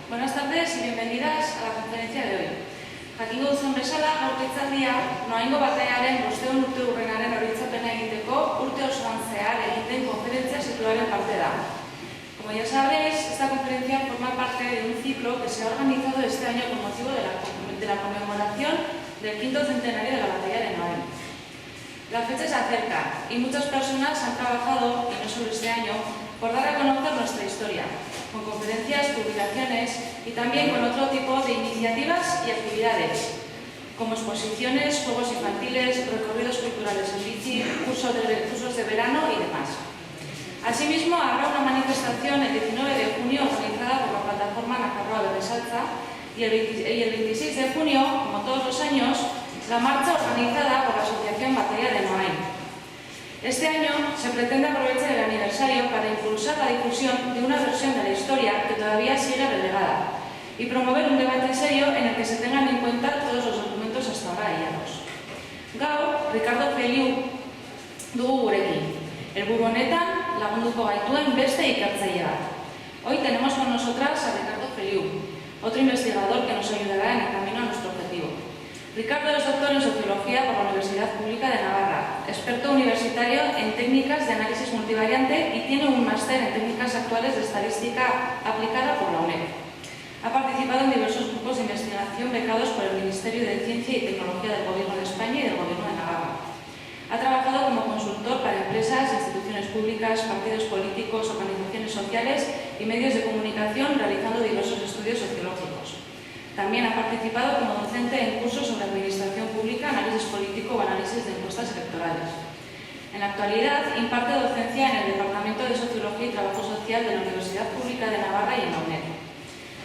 Buenas tardes y bienvenidas a la conferencia de hoy. Jakingo duzuen bezala, gaurko hitzaldia noaingo bataiaren 500 urte urrenaren oroitzapena egiteko urte osoan zehar egin den konferentzia zikloaren parte da. Como ya sabéis, esta conferencia forma parte de un ciclo que se ha organizado este año con motivo de la conmemoración del 5º centenario de la batalla de Noain. La fecha se acerca y muchas personas han trabajado, y no solo este año, por dar a conocer nuestra historia, con conferencias, publicaciones y también con otro tipo de iniciativas y actividades, como exposiciones, juegos infantiles, recorridos culturales en bici, cursos de verano y demás. Asimismo, habrá una manifestación el 19 de junio organizada por la plataforma Nafarroa Berrisaltza y el 26 de junio, como todos los años, la marcha organizada por la Asociación Batalla de Noain. Este año se pretende aprovechar el aniversario para impulsar la difusión de una versión de la historia que todavía sigue relegada y promover un debate serio en el que se tengan en cuenta todos los documentos hasta ahora hallados. Gaur, Ricardo Feliu dugu gurekin. Helburu honetan lagunduko gaituen beste ikertzaile bat. Hoy tenemos con nosotras a Ricardo Feliu, otro investigador que nos ayudará en el camino a nuestro objetivo. Ricardo es doctor en Sociología por la Universidad Pública de Navarra, experto universitario en técnicas de análisis multivariante y tiene un máster en técnicas actuales de estadística aplicada por la UNED. Ha participado en diversos grupos de investigación becados por el Ministerio de Ciencia y Tecnología del Gobierno de España y del Gobierno de Navarra. Ha trabajado como consultor para empresas, instituciones públicas, partidos políticos, organizaciones sociales y medios de comunicación, realizando diversos estudios sociológicos. También ha participado como docente en cursos sobre administración pública, análisis político o análisis de encuestas electorales. En la actualidad, imparte docencia en el Departamento de Sociología y Trabajo Social de la Universidad Pública de Navarra y en la UNED.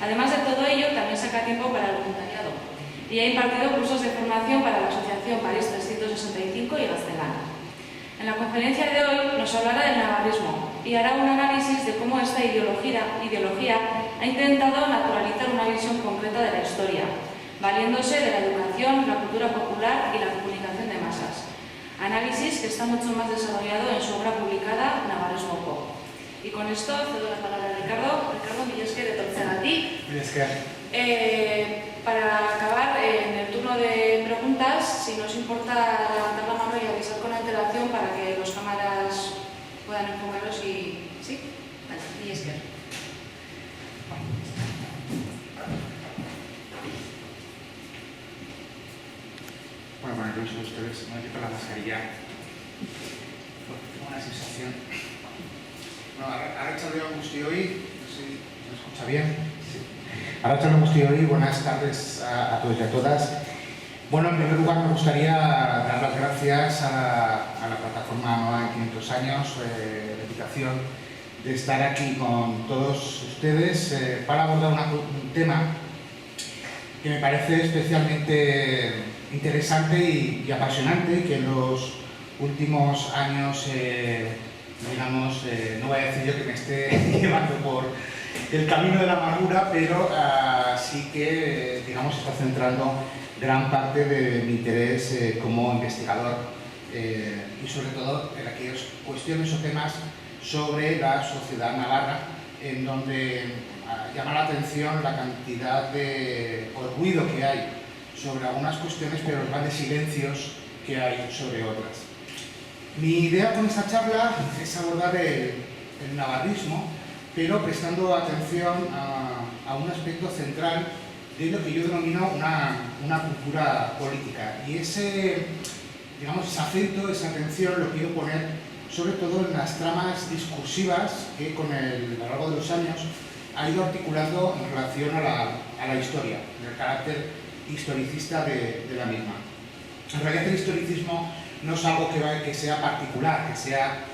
Además de todo ello, también saca tiempo para el voluntariado y ha impartido cursos de formación para la Asociación París 365 y Gaztelana. En la conferencia de hoy nos hablará del navarrismo y hará un análisis de cómo esta ideología ha intentado naturalizar una visión concreta de la historia, valiéndose de la educación, la cultura popular y la comunicación de masas. Análisis que está mucho más desarrollado en su obra publicada Navarrismo Pop. Y con esto cedo la palabra a Ricardo. Ricardo, mila esker etortzeagatik. Mila esker. Para acabar, en el turno de preguntas, si nos importa levantar la mano y avisar con antelación para que los cámaras puedan enfocaros y... ¿Sí? Vale, mila esker. Bueno, no sé ustedes, me quito la mascarilla porque tengo una sensación. Bueno, arratsalde guztioi, no sé si me escucha bien. Sí. Arratsalde guztioi, buenas tardes a todos y a todas. Bueno, en primer lugar me gustaría dar las gracias a la plataforma Noain 500 años de dedicación de estar aquí con todos ustedes para abordar un tema que me parece especialmente interesante y apasionante y que en los últimos años, digamos, no voy a decir yo que me esté llevando por el camino de la amargura, pero sí que, digamos, está centrando gran parte de mi interés como investigador y sobre todo en aquellas cuestiones o temas sobre la sociedad navarra, en donde llama la atención la cantidad de ruido que hay sobre algunas cuestiones, pero los grandes silencios que hay sobre otras. Mi idea con esta charla es abordar el navarrismo, pero prestando atención a un aspecto central de lo que yo denomino una cultura política. Y ese, digamos, ese acento, esa atención lo quiero poner sobre todo en las tramas discursivas que a lo largo de los años ha ido articulando en relación a la historia, el carácter historicista de la misma. En realidad el historicismo no es algo que sea particular, que sea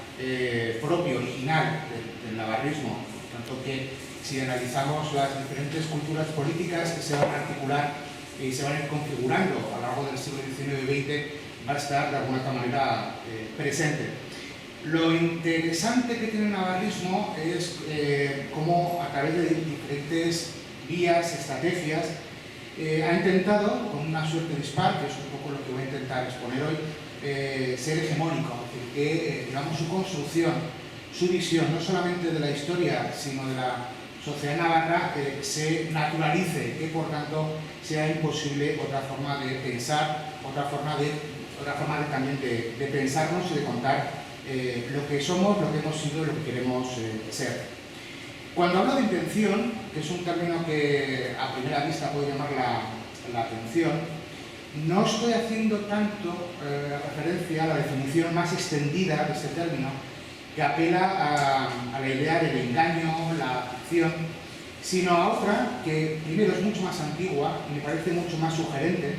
propio, original del navarrismo, tanto que si analizamos las diferentes culturas políticas que se van a articular y se van a ir configurando a lo largo del siglo XIX y XX, va a estar de alguna manera presente. Lo interesante que tiene el navarrismo es cómo a través de diferentes vías, estrategias, ha intentado, con una suerte dispar, que es un poco lo que voy a intentar exponer hoy, ser hegemónico, es decir, que digamos, su construcción, su visión, no solamente de la historia, sino de la sociedad navarra se naturalice, que por tanto sea imposible otra forma de pensar, otra forma también de pensarnos y de contar lo que somos, lo que hemos sido y lo que queremos ser. Cuando hablo de intención, que es un término que a primera vista puede llamar la atención, no estoy haciendo tanto referencia a la definición más extendida de este término, que apela a la idea del engaño, la ficción, sino a otra que primero es mucho más antigua y me parece mucho más sugerente,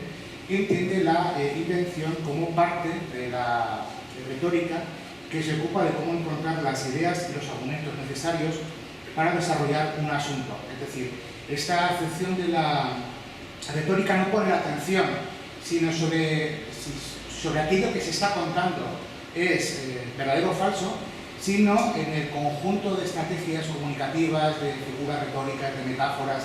que entiende la invención como parte de la retórica que se ocupa de cómo encontrar las ideas y los argumentos necesarios para desarrollar un asunto. Es decir, esta acepción de la retórica no pone la atención, sino sobre aquello que se está contando es verdadero o falso, sino en el conjunto de estrategias comunicativas, de figuras retóricas, de metáforas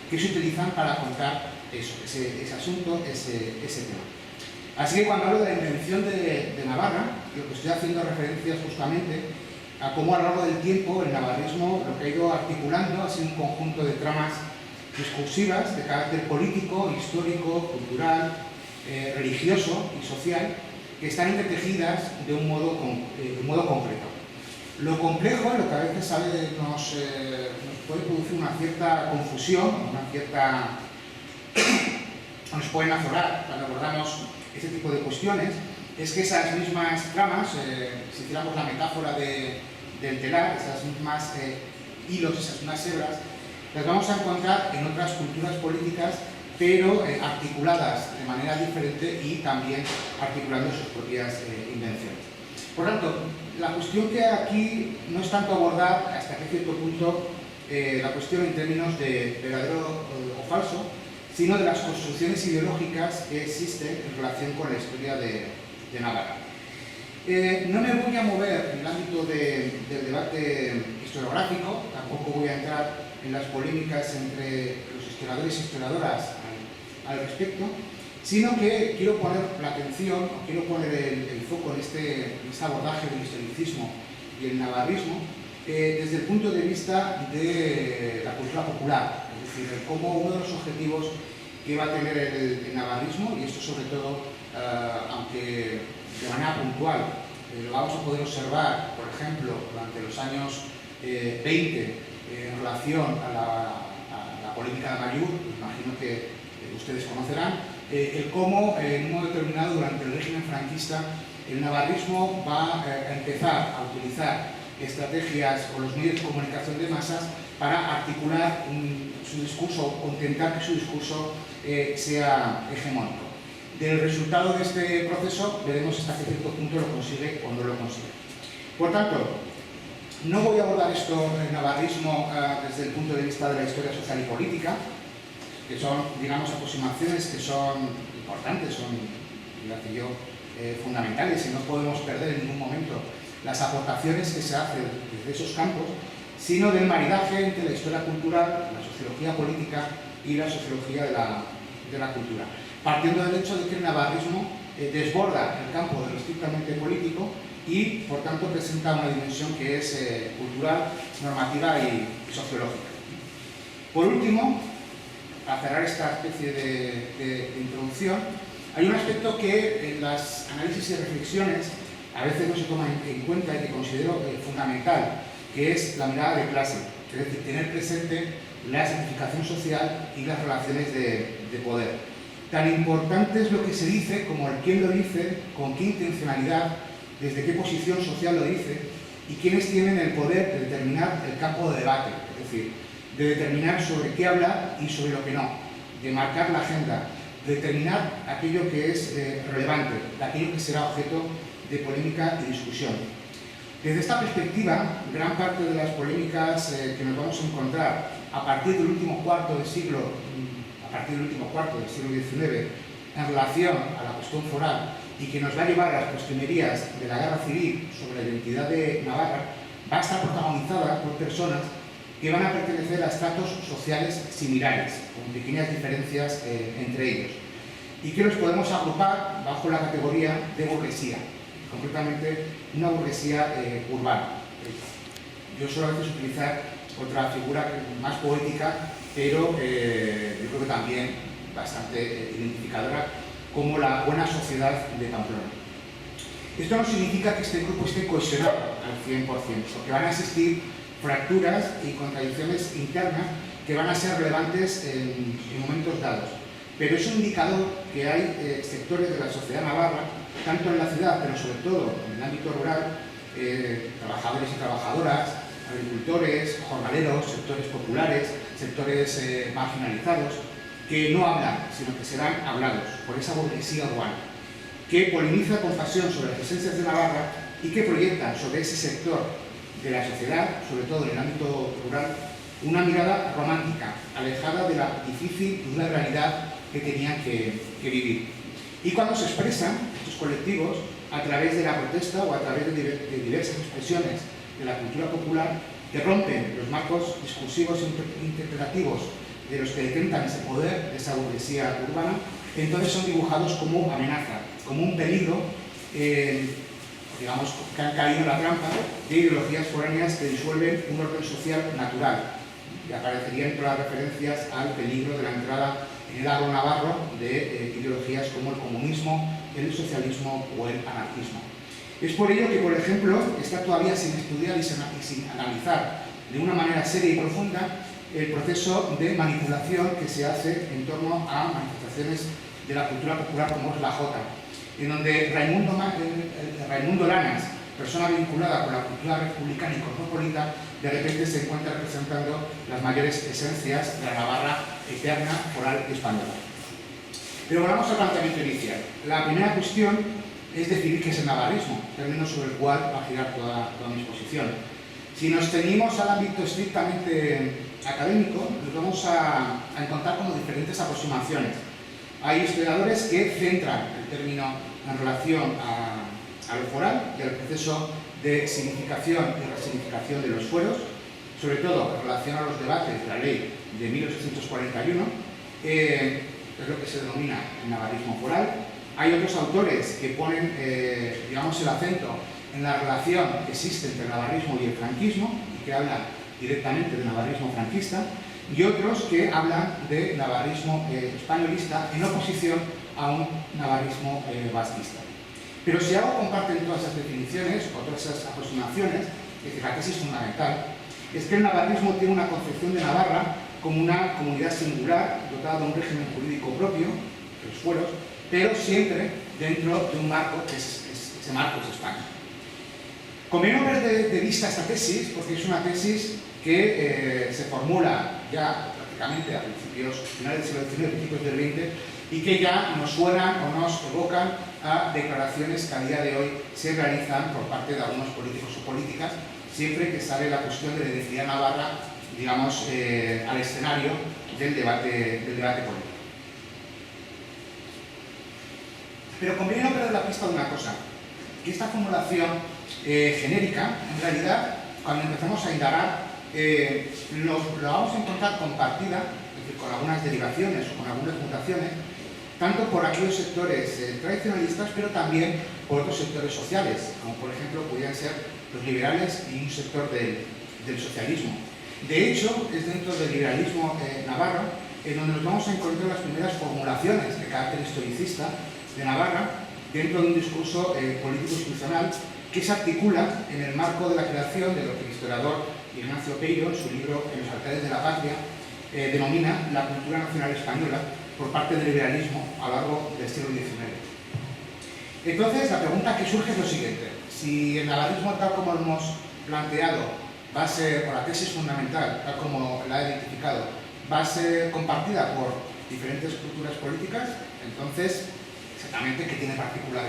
que se utilizan para contar eso, ese asunto, ese tema. Así que cuando hablo de la invención de Navarra, lo que estoy haciendo referencias justamente a cómo a lo largo del tiempo el navarrismo lo que ha ido articulando ha sido un conjunto de tramas discursivas de carácter político, histórico, cultural, religioso y social, que están entretejidas de un modo concreto. Lo complejo, lo que a veces nos puede producir una cierta confusión, nos pueden azorar cuando abordamos este tipo de cuestiones, es que esas mismas tramas, si hiciéramos la metáfora del telar, esas mismas hilos, esas mismas hebras, las vamos a encontrar en otras culturas políticas, pero articuladas de manera diferente y también articulando sus propias invenciones. Por tanto, la cuestión que aquí no es tanto abordar hasta que cierto punto la cuestión en términos de verdadero o falso, sino de las construcciones ideológicas que existen en relación con la historia de Navarra. No me voy a mover en el ámbito del debate historiográfico, tampoco voy a entrar en las polémicas entre los historiadores y historiadoras al respecto, sino que quiero poner la atención, o quiero poner el foco en este abordaje del historicismo y el navarrismo desde el punto de vista de la cultura popular, es decir, como uno de los objetivos que va a tener el navarrismo, y esto sobre todo, aunque de manera puntual, lo vamos a poder observar, por ejemplo, durante los años 20, en relación a la polémica de Amallur, imagino que ustedes conocerán, el cómo en un modo determinado durante el régimen franquista el navarrismo va a empezar a utilizar estrategias o los medios de comunicación de masas para articular su discurso o intentar que su discurso sea hegemónico. Del resultado de este proceso veremos hasta qué cierto punto lo consigue o no lo consigue. Por tanto, no voy a abordar esto del navarrismo desde el punto de vista de la historia social y política, que son, digamos, aproximaciones que son importantes, son, diría yo, fundamentales, y no podemos perder en ningún momento las aportaciones que se hacen desde esos campos, sino del maridaje entre la historia cultural, la sociología política y la sociología de la cultura. Partiendo del hecho de que el navarrismo desborda el campo de lo estrictamente político y, por tanto, presenta una dimensión que es cultural, normativa y sociológica. Por último, para cerrar esta especie de introducción, hay un aspecto que en las análisis y reflexiones a veces no se toma en cuenta y que considero fundamental, que es la mirada de clase, es decir, tener presente la estratificación social y las relaciones de poder. Tan importante es lo que se dice como el quién lo dice, con qué intencionalidad, desde qué posición social lo dice y quiénes tienen el poder de determinar el campo de debate, es decir, de determinar sobre qué hablar y sobre lo que no, de marcar la agenda, de determinar aquello que es relevante, de aquello que será objeto de polémica y discusión. Desde esta perspectiva, gran parte de las polémicas que nos vamos a encontrar a partir del último cuarto del siglo XIX en relación a la cuestión foral y que nos va a llevar a las postrimerías de la guerra civil sobre la identidad de Navarra, va a estar protagonizada por personas que van a pertenecer a estratos sociales similares, con pequeñas diferencias entre ellos, y que los podemos agrupar bajo la categoría de burguesía, concretamente una burguesía urbana. Yo suelo a veces utilizar otra figura más poética, pero yo creo que también bastante identificadora, como la buena sociedad de Pamplona. Esto no significa que este grupo esté cohesionado al 100%, porque van a existir fracturas y contradicciones internas que van a ser relevantes en momentos dados. Pero es un indicador que hay sectores de la sociedad navarra, tanto en la ciudad, pero sobre todo en el ámbito rural, trabajadores y trabajadoras, agricultores, jornaleros, sectores populares, sectores marginalizados, que no hablan, sino que serán hablados por esa burguesía urbana, que poliniza con pasión sobre las esencias de Navarra y que proyectan sobre ese sector de la sociedad, sobre todo en el ámbito rural, una mirada romántica, alejada de la difícil y dura realidad que tenían que vivir. Y cuando se expresan estos colectivos a través de la protesta o a través de diversas expresiones de la cultura popular que rompen los marcos discursivos e interpretativos de los que detentan ese poder de esa burguesía urbana, entonces son dibujados como amenaza, como un peligro, digamos, que han caído en la trampa de ideologías foráneas que disuelven un orden social natural. Y aparecerían todas las referencias al peligro de la entrada en el agro navarro de ideologías como el comunismo, el socialismo o el anarquismo. Es por ello que, por ejemplo, está todavía sin estudiar y sin analizar de una manera seria y profunda el proceso de manipulación que se hace en torno a manifestaciones de la cultura popular como es la Jota, en donde Raimundo Lanas, persona vinculada con la cultura republicana y cosmopolita, de repente se encuentra representando las mayores esencias de la Navarra eterna, foral y española. Pero volvamos al planteamiento inicial. La primera cuestión es definir qué es el navarrismo, término sobre el cual va a girar toda mi exposición. Si nos ceñimos al ámbito estrictamente académico, nos vamos a encontrar como diferentes aproximaciones. Hay historiadores que centran el término en relación a lo foral y al proceso de significación y resignificación de los fueros, sobre todo en relación a los debates de la ley de 1841, es lo que se denomina el navarrismo foral. Hay otros autores que ponen, digamos, el acento en la relación que existe entre el navarrismo y el franquismo y que hablan directamente de navarrismo franquista, y otros que hablan de navarrismo españolista en oposición a un navarrismo basquista. Pero si algo comparten todas esas definiciones o todas esas aproximaciones, es decir, la tesis fundamental, es que el navarrismo tiene una concepción de Navarra como una comunidad singular, dotada de un régimen jurídico propio, los fueros, pero siempre dentro de un marco que ese marco es España. Conviene no perder de vista esta tesis, porque es una tesis que se formula ya prácticamente a finales del siglo XIX, principios del XX, y que ya nos suenan o nos evocan a declaraciones que a día de hoy se realizan por parte de algunos políticos o políticas, siempre que sale la cuestión de la identidad navarra, digamos, al escenario del debate político. Pero conviene no perder la pista de una cosa, que esta formulación genérica, en realidad, cuando empezamos a indagar, lo vamos a encontrar compartida, es decir, con algunas derivaciones o con algunas mutaciones, tanto por aquellos sectores tradicionalistas, pero también por otros sectores sociales, como por ejemplo podrían ser los liberales y un sector del socialismo. De hecho, es dentro del liberalismo navarro en donde nos vamos a encontrar las primeras formulaciones de carácter historicista de Navarra dentro de un discurso político-institucional que se articula en el marco de la creación de lo que el historiador Ignacio Peiro, en su libro En los altares de la patria, denomina la cultura nacional española por parte del liberalismo a lo largo del siglo XIX. Entonces, la pregunta que surge es lo siguiente: si el navarrismo, tal como lo hemos planteado, va a ser, o la tesis fundamental, tal como la he identificado, va a ser compartida por diferentes culturas políticas, entonces, exactamente, ¿qué tiene particular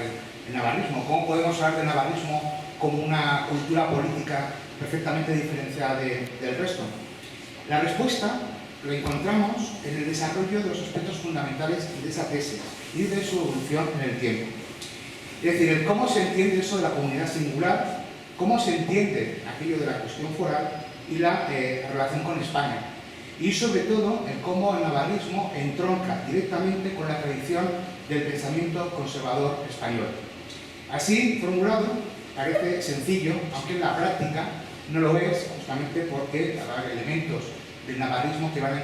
el navarrismo? ¿Cómo podemos hablar del navarrismo como una cultura política perfectamente diferenciada del resto? La respuesta lo encontramos en el desarrollo de los aspectos fundamentales de esa tesis y de su evolución en el tiempo. Es decir, el cómo se entiende eso de la comunidad singular, cómo se entiende aquello de la cuestión foral y la relación con España. Y sobre todo, el cómo el navarrismo entronca directamente con la tradición del pensamiento conservador español. Así formulado, parece sencillo, aunque en la práctica no lo es, justamente porque habrá elementos del navarrismo que van a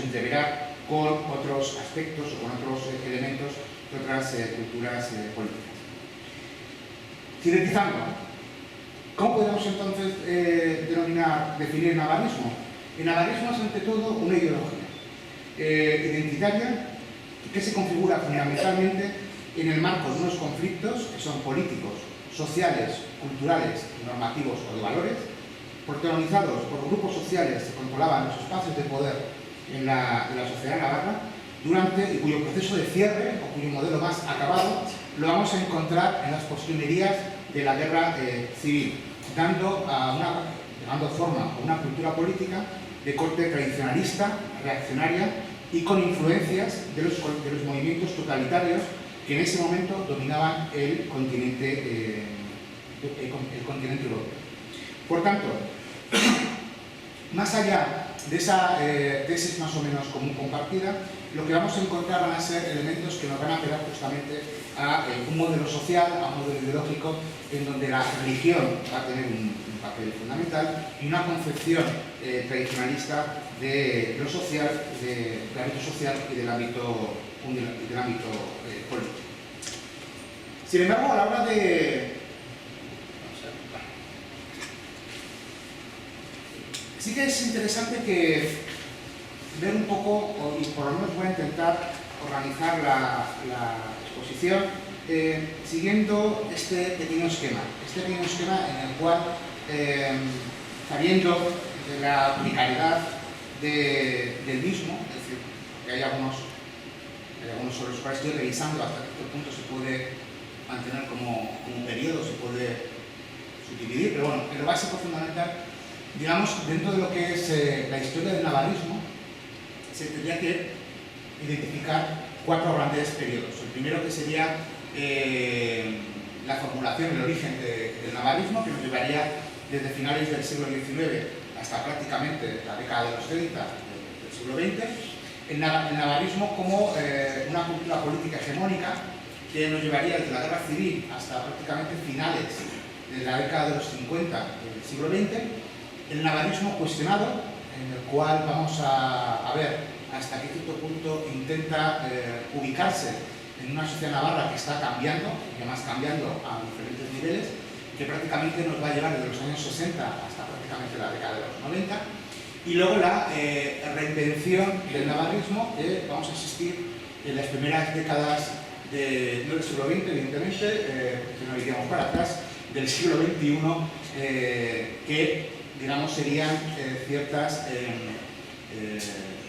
entreverar con otros aspectos o con otros elementos de otras culturas políticas. Sintetizando, ¿cómo podemos entonces definir el navarrismo? El navarrismo es ante todo una ideología identitaria que se configura fundamentalmente en el marco de unos conflictos que son políticos, sociales, culturales, normativos o de valores, protagonizados por grupos sociales que controlaban los espacios de poder en la sociedad navarra, y cuyo proceso de cierre, o cuyo modelo más acabado, lo vamos a encontrar en las postrimerías de la guerra civil, dando forma a una cultura política de corte tradicionalista, reaccionaria y con influencias de los movimientos totalitarios que en ese momento dominaban el continente europeo. Por tanto, más allá de esa tesis más o menos común compartida, lo que vamos a encontrar van a ser elementos que nos van a apelar justamente a un modelo social, a un modelo ideológico, en donde la religión va a tener un papel fundamental y una concepción tradicionalista de lo social, del ámbito social y del ámbito político. Sin embargo, a la hora de... Sí que es interesante que ver un poco, y por lo menos voy a intentar organizar la exposición siguiendo este pequeño esquema en el cual, sabiendo de la precariedad del mismo, es decir, que hay algunos sobre los cuales estoy revisando hasta qué punto se puede mantener como periodo, se puede subdividir, pero bueno, en lo básico fundamental, digamos, dentro de lo que es la historia del navarrismo, se tendría que identificar 4 grandes periodos. El primero que sería la formulación, el origen del navarrismo, que nos llevaría desde finales del siglo XIX hasta prácticamente la década de los 30 del siglo XX. El navarrismo como una cultura política hegemónica que nos llevaría desde la guerra civil hasta prácticamente finales de la década de los 50 del siglo XX. El navarrismo cuestionado, en el cual vamos a ver hasta qué cierto punto intenta ubicarse en una sociedad navarra que está cambiando, y además cambiando a diferentes niveles, que prácticamente nos va a llevar desde los años 60 hasta prácticamente la década de los 90, y luego la reinvención del navarrismo, que vamos a asistir en las primeras décadas no del siglo XX, evidentemente, que no iríamos para atrás, del siglo XXI, que digamos serían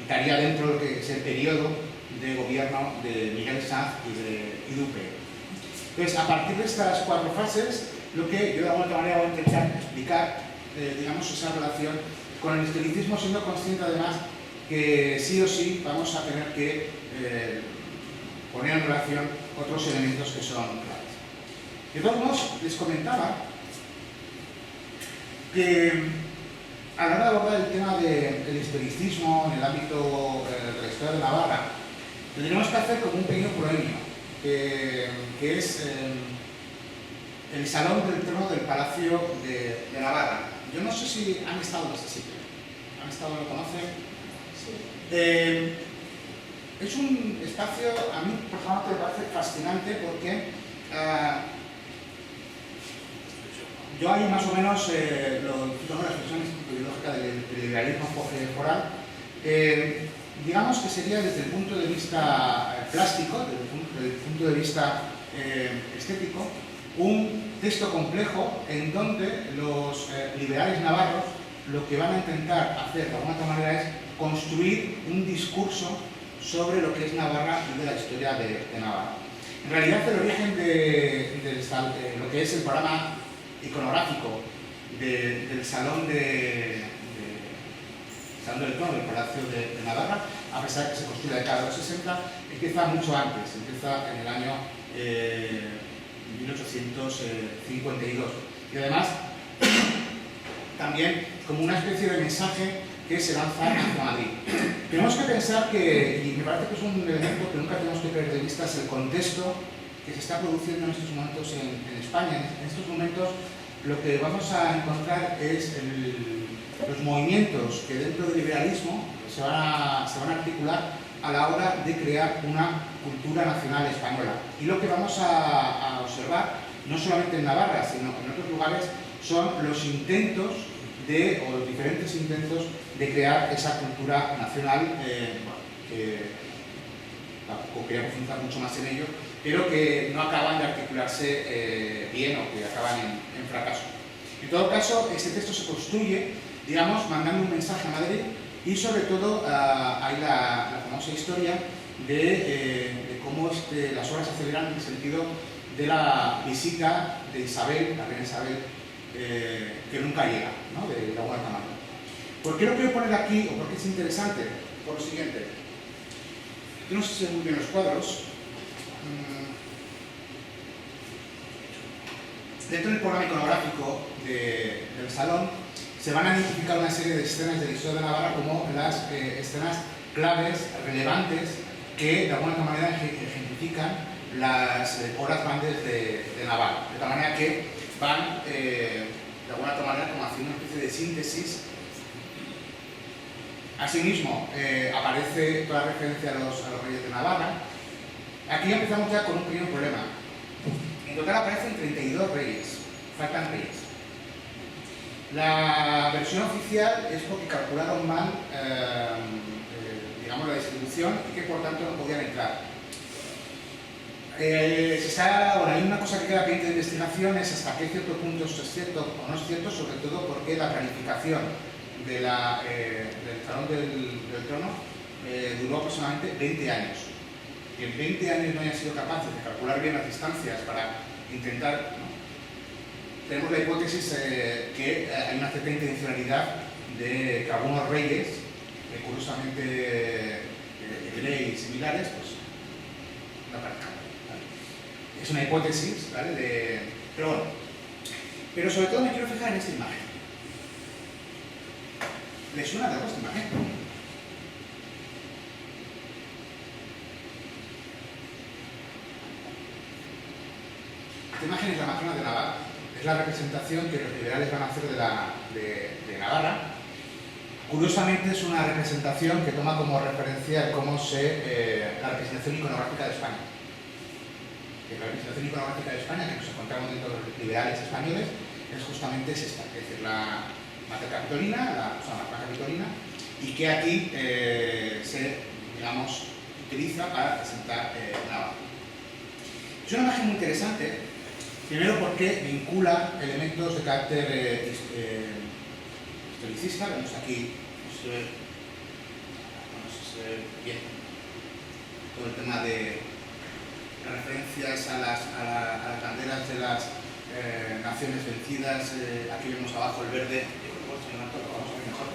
estaría dentro de lo que es el periodo de gobierno de Miguel Sanz y Duque. Entonces, a partir de estas 4 fases, lo que yo de alguna manera voy a intentar explicar, digamos, esa relación con el historicismo, siendo consciente además que sí o sí vamos a tener que poner en relación otros elementos que son claves. De todos modos, les comentaba que a la hora de abordar el tema del historicismo en el ámbito de la historia de Navarra, tendríamos que hacer como un pequeño proemio, que es el Salón del Trono del Palacio de Navarra. Yo no sé si han estado en este sitio. ¿Han estado, lo conocen? Sí. Es un espacio, a mí personalmente me parece fascinante porque yo ahí más o menos lo cito la expresión ideológica del liberalismo foral, digamos que sería desde el punto de vista plástico, desde el punto de vista estético, un texto complejo en donde los liberales navarros lo que van a intentar hacer de alguna manera es construir un discurso sobre lo que es Navarra y de la historia de Navarra. En realidad, el origen de lo que es el programa iconográfico del Salón del Trono del Palacio de Navarra, a pesar de que se construye en la década de los 60, empieza mucho antes, empieza en el año 1852. Y además, también como una especie de mensaje que se lanza hacia Madrid. Tenemos que pensar que, y me parece que es un elemento que nunca tenemos que perder de vista, es el contexto que se está produciendo en estos momentos en España. En estos momentos lo que vamos a encontrar es los movimientos que dentro del liberalismo se van a articular a la hora de crear una cultura nacional española. Y lo que vamos a observar, no solamente en Navarra, sino en otros lugares, son los intentos o los diferentes intentos de crear esa cultura nacional, que tampoco quería profundizar mucho más en ello, pero que no acaban de articularse bien o que acaban en fracaso. En todo caso, este texto se construye, digamos, mandando un mensaje a Madrid y sobre todo hay la famosa historia de cómo las obras se aceleran en el sentido de la visita de Isabel, la reina Isabel, que nunca llega, ¿no?, de la Guarda Mano. ¿Por qué lo quiero poner aquí o por qué es interesante? Por lo siguiente. Yo no sé si se ven muy bien los cuadros. Dentro del programa iconográfico del salón se van a identificar una serie de escenas de la historia de Navarra como las escenas claves, relevantes, que de alguna manera ejemplifican las obras grandes de Navarra. De tal manera que van, de alguna manera, como haciendo una especie de síntesis. Asimismo, aparece toda la referencia a los reyes de Navarra. Aquí empezamos ya con un pequeño problema. En total aparecen 32 reyes, faltan reyes. La versión oficial es porque calcularon mal, digamos, la distribución y que por tanto no podían entrar. Hay una cosa que queda pendiente de investigación, es hasta qué cierto punto esto es cierto o no es cierto, sobre todo porque la planificación del Salón del Trono duró aproximadamente 20 años. Que en 20 años no hayan sido capaces de calcular bien las distancias para intentar, ¿no? Tenemos la hipótesis que hay una cierta intencionalidad de que algunos reyes, curiosamente de ley similares, pues no aparezcan. ¿Vale? Es una hipótesis, ¿vale? Pero bueno, pero sobre todo me quiero fijar en esta imagen. ¿Les suena de algo esta imagen? Esta imagen es la Amazona de Navarra. Es la representación que los liberales van a hacer de Navarra. Curiosamente es una representación que toma como referencia la representación iconográfica de España. La representación iconográfica de España que nos encontramos dentro de los liberales españoles es justamente esta, es decir, la Mater Capitolina, la Placa Capitolina, y que aquí se, digamos, utiliza para representar Navarra. Es una imagen muy interesante. Primero porque vincula elementos de carácter historicista. Vemos aquí, no sé si se ve bien, todo el tema de referencias a las banderas de las naciones vencidas. Aquí vemos abajo el verde. Vamos a ver mejor.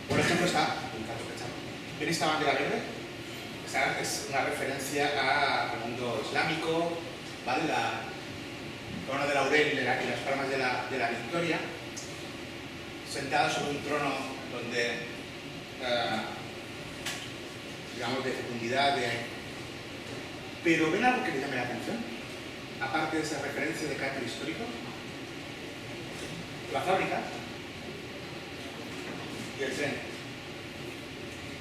Por ejemplo, ¿ven esta bandera verde? Es una referencia al mundo islámico, ¿vale? La corona de laurel y las palmas de la victoria, sentada sobre un trono donde, digamos, de fecundidad. Pero ¿ven algo que les llame la atención? Aparte de esa referencia de carácter histórico, la fábrica y el tren.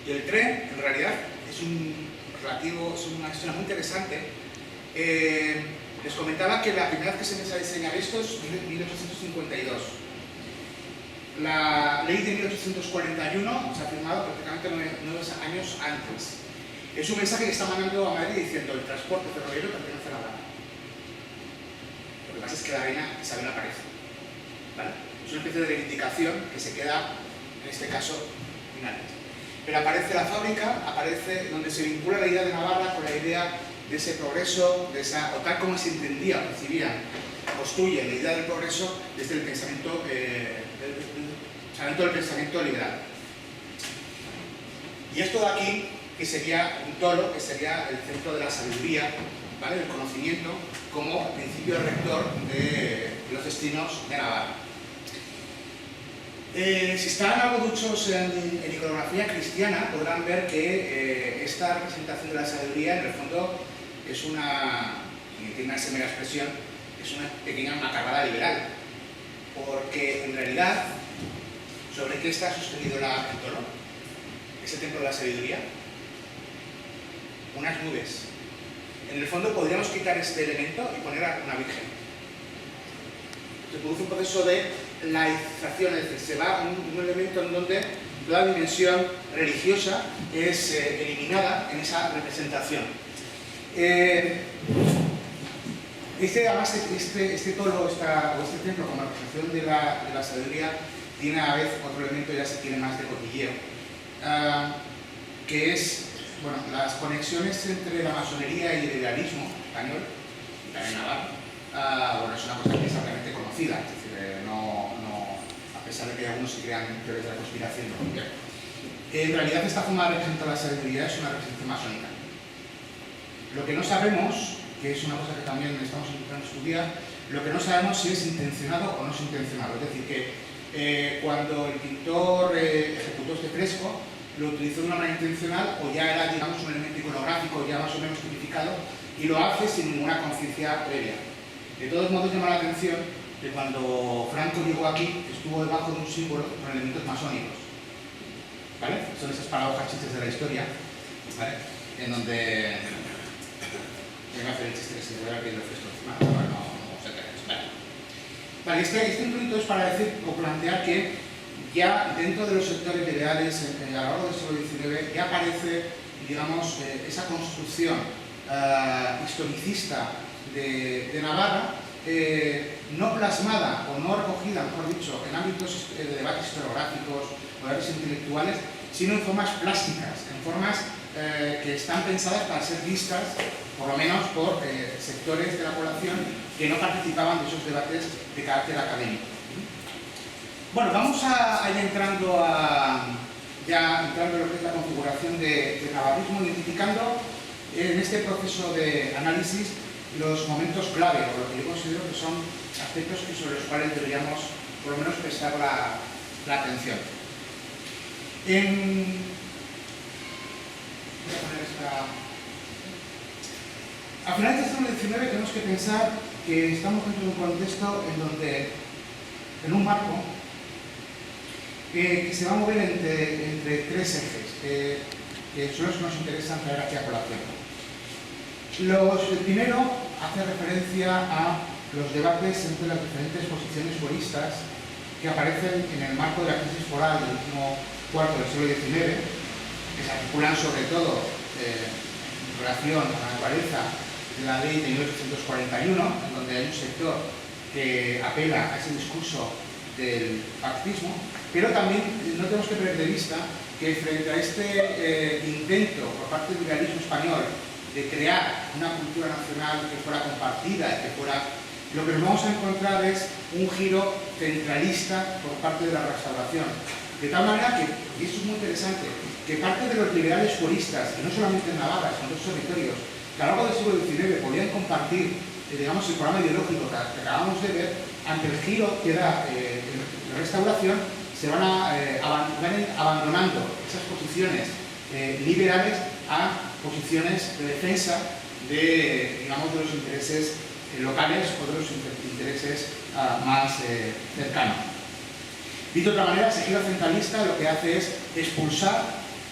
Y el tren, en realidad, es una historia muy interesante. Les comentaba que la primera vez que se empieza a diseñar esto es 1852. La ley de 1841 se ha firmado prácticamente 9 años antes. Es un mensaje que está mandando a Madrid diciendo el transporte ferroviario pertenece a la reina. Lo que pasa es que la reina Isabel no aparece, ¿vale? Es una especie de reivindicación que se queda, en este caso, finalmente. Pero aparece la fábrica, aparece donde se vincula la idea de Navarra con la idea de ese progreso, o tal como se entendía, percibían, construye la idea del progreso desde el pensamiento, del pensamiento liberal. Y esto de aquí, que sería un toro, que sería el centro de la sabiduría, ¿vale?, del conocimiento, como principio rector de los destinos de Navarra. Si están algo duchos en iconografía cristiana, podrán ver que esta representación de la sabiduría, en el fondo, es una tiene una mera expresión, es una pequeña macarrada liberal, porque en realidad, ¿sobre qué está sostenido el tono? Ese templo de la sabiduría, unas nubes. En el fondo podríamos quitar este elemento y poner a una virgen. Se produce un proceso de laización, es decir, se va un elemento en donde toda dimensión religiosa es eliminada en esa representación. Además, este tolo, este templo como representación de la sabiduría, tiene a la vez otro elemento, ya se tiene más de cotilleo, que es, bueno, las conexiones entre la masonería y el idealismo español, y también navarro. Bueno, es una cosa que es ampliamente conocida, es decir, a pesar de que algunos se crean teorías de la conspiración, en realidad esta forma de representar la sabiduría es una representación masónica. Lo que no sabemos, que es una cosa que también estamos intentando estudiar, lo que no sabemos si es intencionado o no es intencionado. Es decir, que cuando el pintor ejecutó este fresco, lo utilizó de una manera intencional o ya era, digamos, un elemento iconográfico ya más o menos tipificado y lo hace sin ninguna conciencia previa. De todos modos, llama la atención que cuando Franco llegó aquí, estuvo debajo de un símbolo con elementos masónicos. ¿Vale? Son esas paradojas chistes de la historia, ¿vale? En donde venga a hacer el chiste que se le va viendo el fresco encima, no sé qué es. Vale, este intuito es para decir o plantear que ya dentro de los sectores liberales a lo largo del siglo XIX ya aparece, digamos, esa construcción historicista de Navarra, no plasmada o no recogida, mejor dicho, en ámbitos de debates historiográficos o debates intelectuales, sino en formas plásticas, en formas que están pensadas para ser vistas, por lo menos por sectores de la población que no participaban de esos debates de carácter académico. Bueno, vamos a ir entrando en lo que es la configuración de navarrismo, identificando en este proceso de análisis los momentos clave, o lo que yo considero que son aspectos sobre los cuales deberíamos por lo menos prestar la atención. A finales del siglo XIX tenemos que pensar que estamos dentro de un contexto en un marco que se va a mover entre tres ejes, que son los que nos interesan traer aquí a colación. El primero hace referencia a los debates entre las diferentes posiciones foristas que aparecen en el marco de la crisis foral del último cuarto del siglo XIX, que se articulan sobre todo en relación a la naturaleza de la ley de 1841, en donde hay un sector que apela a ese discurso del pactismo, pero también no tenemos que perder de vista que frente a este intento por parte del liberalismo español de crear una cultura nacional que fuera compartida, lo que nos vamos a encontrar es un giro centralista por parte de la restauración. De tal manera que, y esto es muy interesante, que parte de los liberales foristas, y no solamente en Navarra, sino en otros territorios, que a lo largo del siglo XIX podían compartir, digamos, el programa ideológico que acabamos de ver, ante el giro que da la restauración, se van abandonando esas posiciones liberales a posiciones de defensa de, digamos, de los intereses locales o de los intereses más cercanos. Dicho de otra manera, ese giro centralista lo que hace es expulsar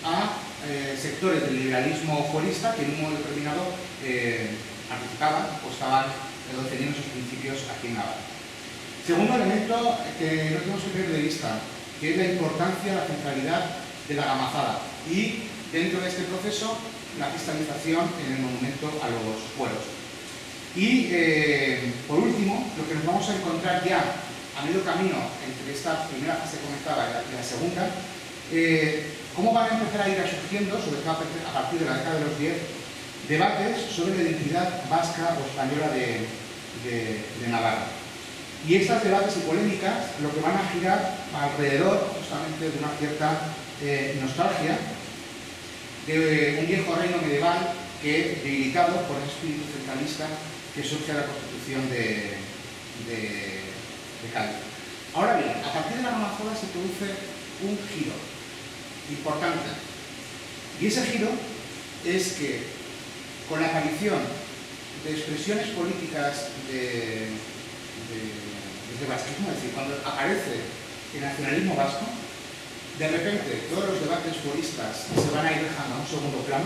a sectores del liberalismo forista que en un modo determinado participaban o estaban defendiendo sus principios aquí en Navarra. Segundo elemento que no tenemos que perder de vista, que es la importancia, la centralidad de la gamazada y, dentro de este proceso, la cristalización en el monumento a los fueros. Y, por último, lo que nos vamos a encontrar ya a medio camino entre esta primera fase que comentaba y la segunda, cómo van a empezar a ir surgiendo, sobre todo a partir de la década de los 10, debates sobre la identidad vasca o española de Navarra. Y estas debates y polémicas lo que van a girar alrededor justamente de una cierta nostalgia de un viejo reino medieval que, debilitado por el espíritu centralista que surge a la Constitución de Cádiz. Ahora bien, a partir de la gamazada se produce un giro importante. Y ese giro es que, con la aparición expresiones políticas del vasquismo, es decir, cuando aparece el nacionalismo vasco, de repente todos los debates puristas se van a ir dejando a un segundo plano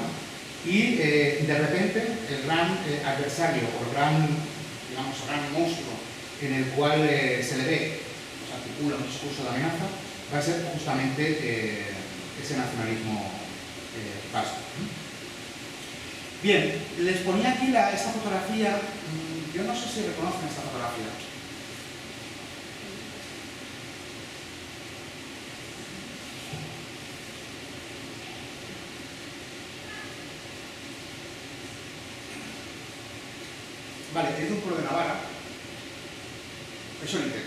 y de repente el gran adversario o el gran, digamos, gran monstruo en el cual se le ve, se articula un discurso de amenaza, va a ser justamente ese nacionalismo vasco. Bien, les ponía aquí esta fotografía, yo no sé si reconocen esta fotografía. Vale, es de un pueblo de Navarra, es Olite.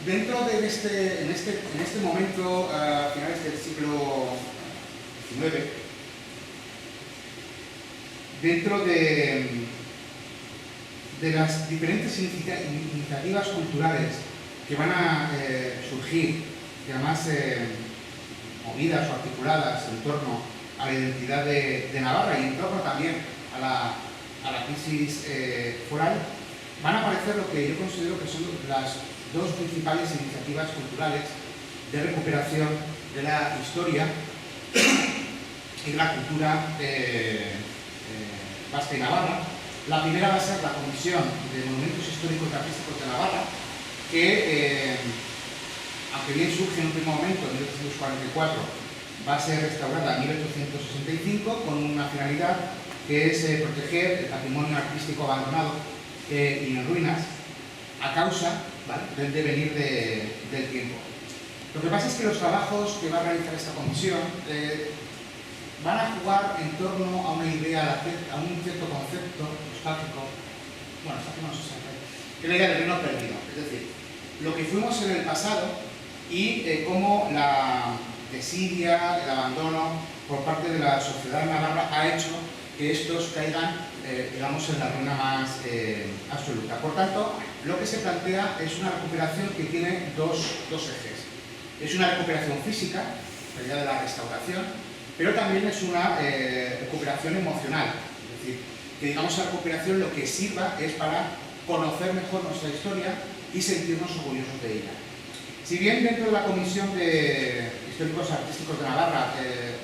Dentro de en este momento, a finales del siglo XIX, dentro de las diferentes iniciativas culturales que van a surgir, y además movidas o articuladas en torno a la identidad de Navarra y en torno también a la crisis foral, van a aparecer lo que yo considero que son las dos principales iniciativas culturales de recuperación de la historia y de la cultura vasca y navarra. La primera va a ser la Comisión de Monumentos Históricos y Artísticos de Navarra, que, aunque bien surge en un primer momento, en 1844, va a ser restaurada en 1865 con una finalidad que es proteger el patrimonio artístico abandonado y en ruinas a causa, ¿vale?, del devenir del tiempo. Lo que pasa es que los trabajos que va a realizar esta comisión van a jugar en torno a una idea, a un cierto concepto nostálgico, bueno, nostálgico no sé si es la idea del reino perdido, es decir, lo que fuimos en el pasado y cómo la desidia, el abandono por parte de la sociedad navarra ha hecho que estos caigan, digamos, en la ruina más absoluta. Por tanto, lo que se plantea es una recuperación que tiene dos ejes. Es una recuperación física, la idea de la restauración, pero también es una recuperación emocional. Es decir, que digamos la recuperación lo que sirva es para conocer mejor nuestra historia y sentirnos orgullosos de ella. Si bien dentro de la Comisión de Históricos Artísticos de Navarra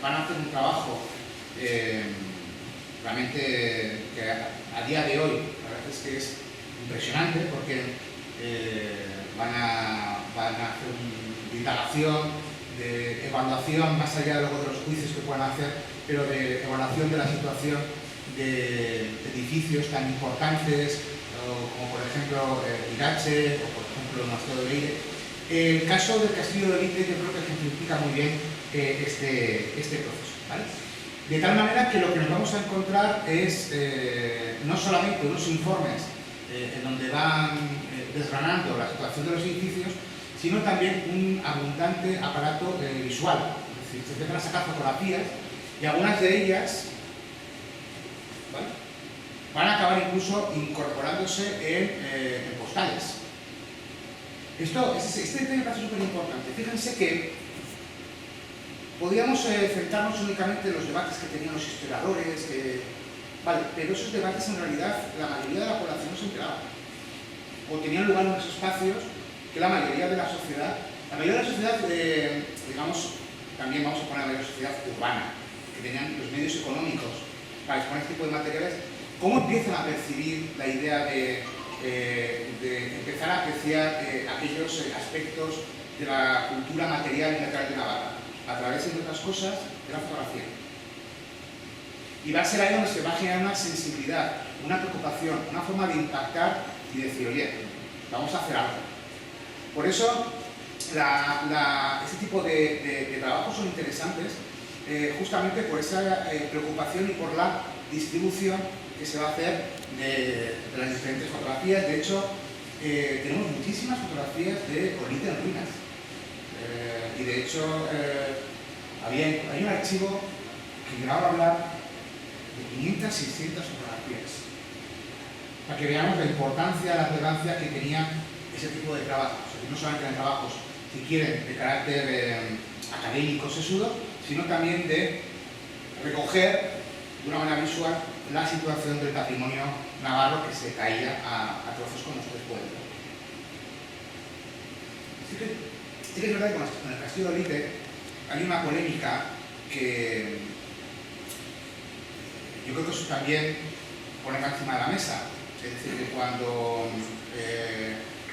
van a hacer un trabajo realmente que a día de hoy la verdad es que es impresionante, porque van a hacer una indagación, de evaluación, más allá luego de los juicios que puedan hacer, pero de evaluación de la situación de edificios tan importantes como por ejemplo Irache o por ejemplo el Monasterio de Leire. El caso del Castillo de Leire yo creo que ejemplifica muy bien este proceso, ¿vale? De tal manera que lo que nos vamos a encontrar es no solamente unos informes en donde van desgranando la situación de los edificios, sino también un abundante aparato visual. Es decir, se empiezan a sacar fotografías y algunas de ellas, ¿vale?, van a acabar incluso incorporándose en postales. Este tema me parece súper importante. Fíjense que podíamos centrarnos únicamente en los debates que tenían los historiadores, vale, pero esos debates en realidad la mayoría de la población no se enteraba. O tenían lugar en unos espacios que la mayoría de la sociedad, digamos, también vamos a poner la sociedad urbana, que tenían los medios económicos para exponer este tipo de materiales, ¿cómo empiezan a percibir la idea de empezar a apreciar aquellos aspectos de la cultura material y natural de Navarra? A través, entre otras cosas, de la fotografía. Y va a ser ahí donde se va a generar una sensibilidad, una preocupación, una forma de impactar y decir, oye, vamos a hacer algo. Por eso, este tipo de trabajos son interesantes, justamente por esa preocupación y por la distribución que se va a hacer de las diferentes fotografías. De hecho, tenemos muchísimas fotografías de Olite en ruinas. Y de hecho, hay un archivo que llegaba a hablar de 500, 600 fotografías, para que veamos la importancia, la relevancia que tenía ese tipo de trabajos. No solamente eran trabajos, si quieren, de carácter académico, sesudo, sino también de recoger de una manera visual la situación del patrimonio navarro que se caía a trozos con nuestro pueblo. Sí que es verdad que con el castillo de Olite hay una polémica que yo creo que eso también pone encima de la mesa. Es decir, que cuando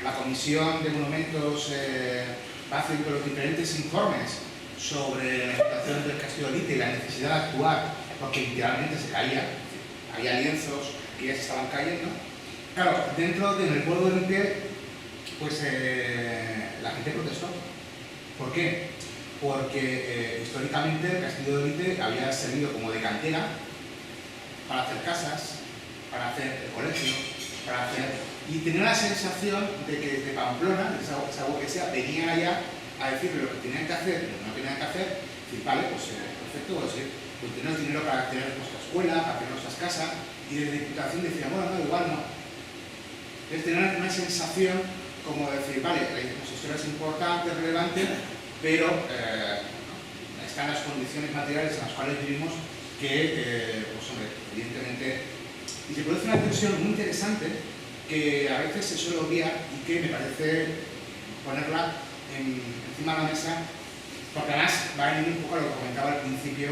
la Comisión de Monumentos va haciendo los diferentes informes sobre la situación del castillo de Olite y la necesidad de actuar, porque literalmente se caía, había lienzos que ya se estaban cayendo. Claro, dentro del pueblo de Olite, pues la gente protestó. ¿Por qué? Porque históricamente el castillo de Olite había servido como de cantera para hacer casas, para hacer el colegio, para hacer... Y tenía la sensación de que desde Pamplona, de esa agua que sea, venían allá a decirle lo que tenían que hacer, lo que no tenían que hacer, y decir, vale, pues perfecto, pues tenemos dinero para tener nuestra escuela, para tener nuestras casas, y desde Diputación decían, bueno, no, igual no. Entonces tener una sensación como de decir, vale, nuestra historia es importante, es relevante, pero están las condiciones materiales en las cuales vivimos que, pues hombre, evidentemente... Y se produce una tensión muy interesante que a veces se suele obviar y que me parece ponerla encima de la mesa, porque además va a venir un poco a lo que comentaba al principio,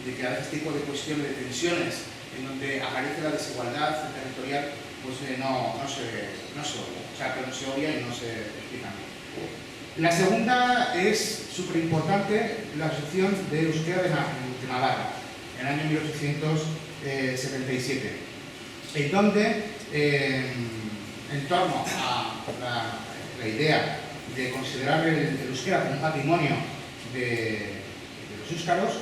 de que a veces este tipo de cuestiones, de tensiones, en donde aparece la desigualdad territorial, pues no se obvia. O sea, que no se obvia y no se explica bien. La segunda es súper importante, la Asociación de Euskera de Navarra, en el año 1877. En donde, en torno a la idea de considerar el euskera como un patrimonio de los éuskaros,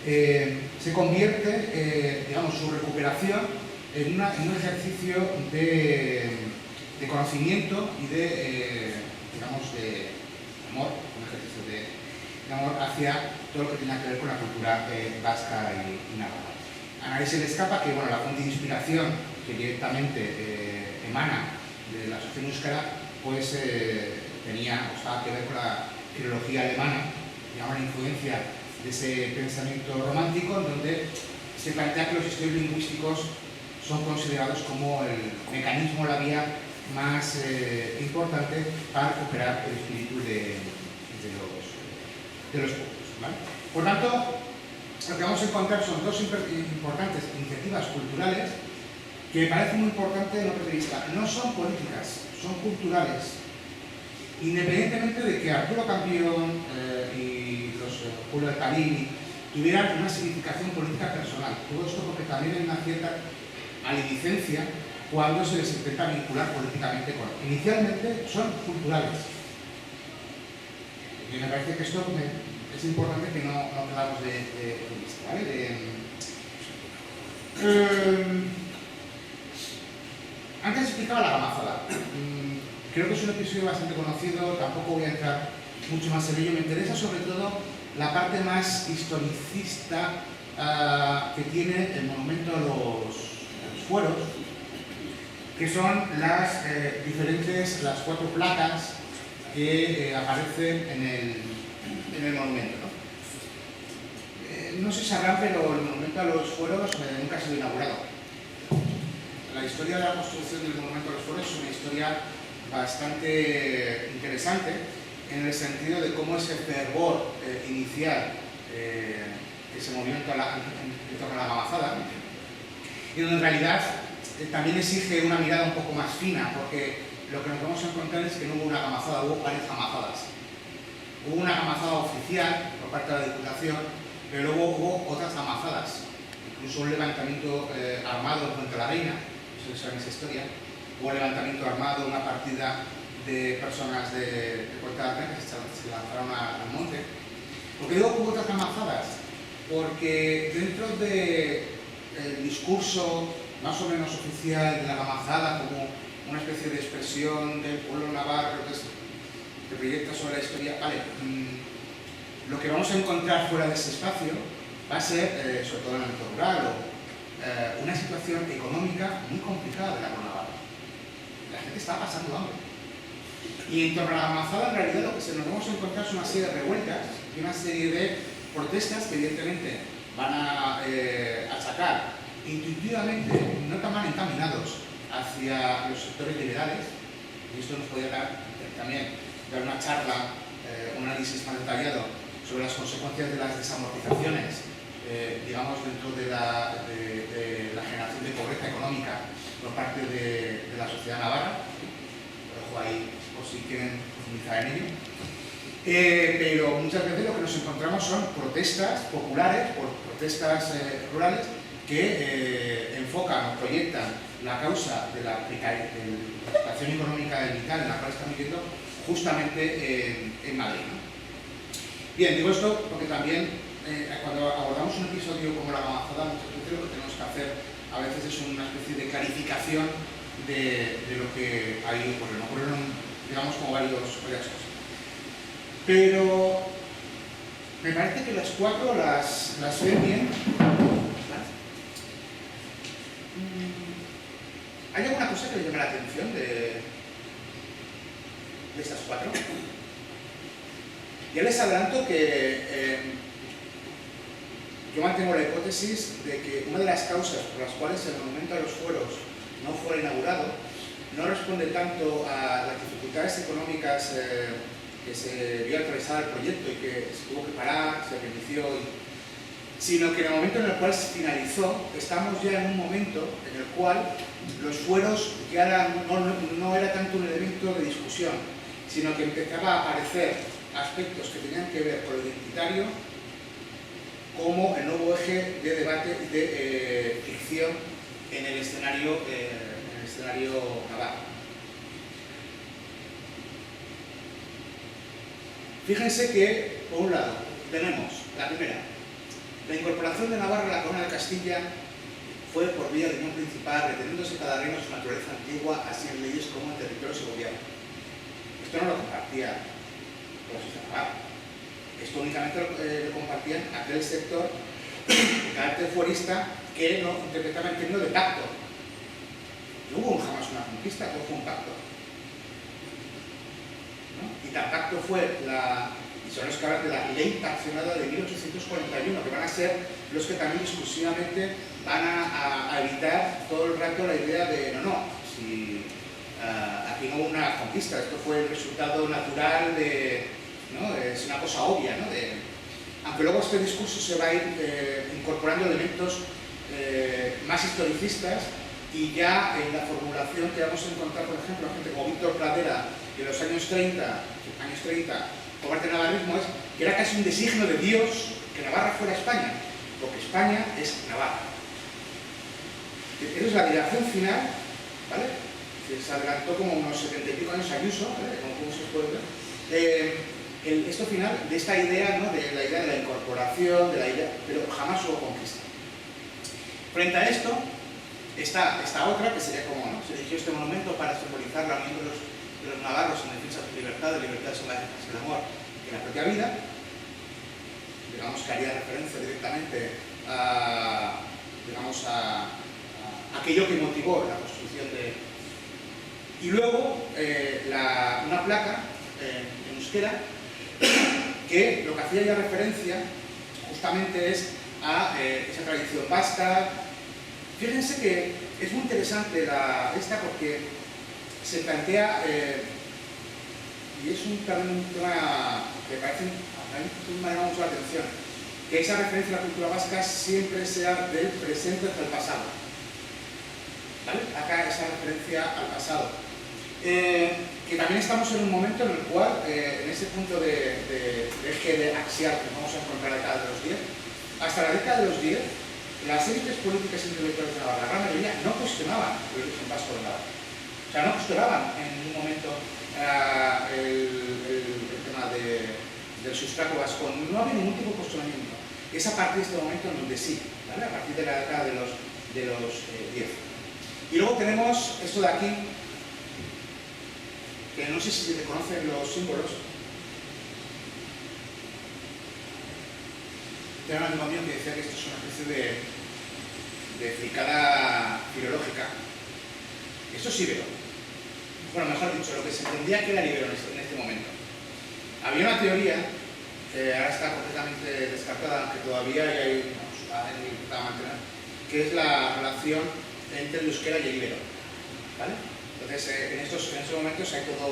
se convierte, digamos, su recuperación en un ejercicio de conocimiento y digamos, de amor, un ejercicio de amor hacia todo lo que tenga que ver con la cultura vasca y navarra. A nadie se le escapa que bueno, la fuente de inspiración que directamente emana de la Asociación Euskera pues estaba que ver con la filología alemana, digamos, la influencia de ese pensamiento romántico en donde se plantea que los estudios lingüísticos son considerados como el mecanismo, la vía más importante para recuperar el espíritu de los pueblos, ¿vale? Por tanto, lo que vamos a encontrar son dos importantes iniciativas culturales que me parecen muy importantes de nuestro punto de vista. No son políticas, son culturales. Independientemente de que Arturo Campión y los Julio de Calini tuvieran una significación política personal. Todo esto porque también hay una cierta maledicencia cuando se les intenta vincular políticamente con él. Inicialmente son culturales. Y me parece que esto es importante que no perdamos de vista, ¿vale? Antes explicaba la gamazada. Creo que es un episodio bastante conocido, tampoco voy a entrar mucho más en ello. Me interesa sobre todo la parte más historicista que tiene el monumento a los fueros, que son las cuatro placas que aparecen en el monumento, ¿no? No sé si sabrán, pero el monumento a los fueros nunca ha sido inaugurado. La historia de la construcción del monumento a los fueros es una historia bastante interesante en el sentido de cómo ese fervor inicial que se movió en torno a la gamazada, y donde en realidad también exige una mirada un poco más fina, porque lo que nos vamos a encontrar es que no hubo una gamazada, hubo varias gamazadas. Hubo una gamazada oficial por parte de la Diputación, pero luego hubo otras gamazadas, incluso un levantamiento armado contra la reina, eso saben esa historia. Hubo un levantamiento armado, una partida de personas de Puerta del Rey que se lanzaron al monte. ¿Por qué digo que hubo otras gamazadas? Porque dentro del discurso más o menos oficial de la gamazada como una especie de expresión del pueblo navarro que proyecta sobre la historia, vale, lo que vamos a encontrar fuera de ese espacio va a ser, sobre todo en el ámbito rural, una situación económica muy complicada de la Navarra. La gente está pasando hambre. Y en torno a la gamazada, en realidad, lo que nos vamos a encontrar es una serie de revueltas y una serie de protestas que, evidentemente, van a achacar intuitivamente, no tan mal encaminados, hacia los sectores liberales, y esto nos podría también dar una charla, un análisis más detallado sobre las consecuencias de las desamortizaciones, digamos, dentro de la generación de pobreza económica por parte de la sociedad navarra. Lo dejo ahí por si quieren profundizar en ello. Pero muchas veces lo que nos encontramos son protestas populares, protestas rurales, que enfocan o proyectan la causa de la situación económica vital en la cual estamos viviendo justamente en Madrid, ¿no? Bien, digo esto porque también cuando abordamos un episodio como la Gamazada, muchas veces lo que tenemos que hacer a veces es una especie de clarificación de lo que ahí ocurre. Ocurrieron, digamos, como varias cosas. Pero me parece que las cuatro las ven bien. ¿Hay alguna cosa que le llame la atención de estas cuatro? Ya les adelanto que yo mantengo la hipótesis de que una de las causas por las cuales el monumento a los fueros no fue inaugurado no responde tanto a las dificultades económicas que se vio atravesar el proyecto y que se tuvo que parar, se reinició, sino que en el momento en el cual se finalizó, estamos ya en un momento en el cual los fueros ya no era tanto un elemento de discusión, sino que empezaba a aparecer aspectos que tenían que ver con lo identitario como el nuevo eje de debate y de ficción en el escenario navarro. Fíjense que, por un lado, tenemos la primera, la incorporación de Navarra a la corona de Castilla fue por vía de unión principal, reteniéndose cada reino su naturaleza antigua, así en leyes como en territorios y gobierno. Esto no lo compartía la sociedad navarra. Esto únicamente lo compartían aquel sector de carácter fuerista que no interpretaba el término de pacto. No hubo jamás una conquista, todo fue un pacto. ¿No? Y tal pacto fue son los que hablan de la ley paccionada de 1841, que van a ser los que también discursivamente van a evitar todo el rato la idea de si aquí no hubo una conquista, esto fue el resultado natural de, ¿no? Es una cosa obvia, ¿no? Aunque luego este discurso se va a ir incorporando elementos más historicistas, y ya en la formulación que vamos a encontrar, por ejemplo, gente como Víctor Pradera de los años 30, por parte del navarrismo, es que era casi un designio de Dios que Navarra fuera España, porque España es Navarra. Esa es la dirección final, ¿vale? Que se adelantó como unos 70 y pico años a Ayuso, ¿vale? Como se puede ver. Esto final de esta idea, ¿no? De la idea de la incorporación, de la idea, pero jamás hubo conquista. Frente a esto está esta otra, que sería como, ¿no? Se eligió este monumento para simbolizar la unión de los navarros en defensa de su libertad son las defensas del amor y la propia vida. Digamos que haría referencia directamente a aquello que motivó la construcción de... Y luego una placa en euskera que lo que hacía ya referencia justamente es a esa tradición vasca. Fíjense que es muy interesante esta porque se plantea, y es también un tema que me llama mucho la atención, que esa referencia a la cultura vasca siempre sea del presente hacia el pasado. ¿Vale? Acá esa referencia al pasado. Que también estamos en un momento en el cual, en ese punto de eje de axial que vamos a encontrar en la década de los 10, hasta la década de los 10, las élites políticas e intelectuales de Navarra, la gran mayoría, no cuestionaban el origen vasco de Navarra. O sea, no cuestionaban en ningún momento el tema del sustrato vasco. No había ningún tipo de cuestionamiento. Es a partir de este momento en donde sí, ¿vale? A partir de la década de los 10. Y luego tenemos esto de aquí, que no sé si se reconocen los símbolos. Tenía un amigo mío que decía que esto es una especie de fricada filológica. Esto es íbero. Bueno, mejor dicho, lo que se entendía que era íbero en este momento. Había una teoría que ahora está completamente descartada, aunque todavía hay he intentado mantener, que es la relación entre el euskera y el ibero, ¿vale? Entonces, en estos momentos hay toda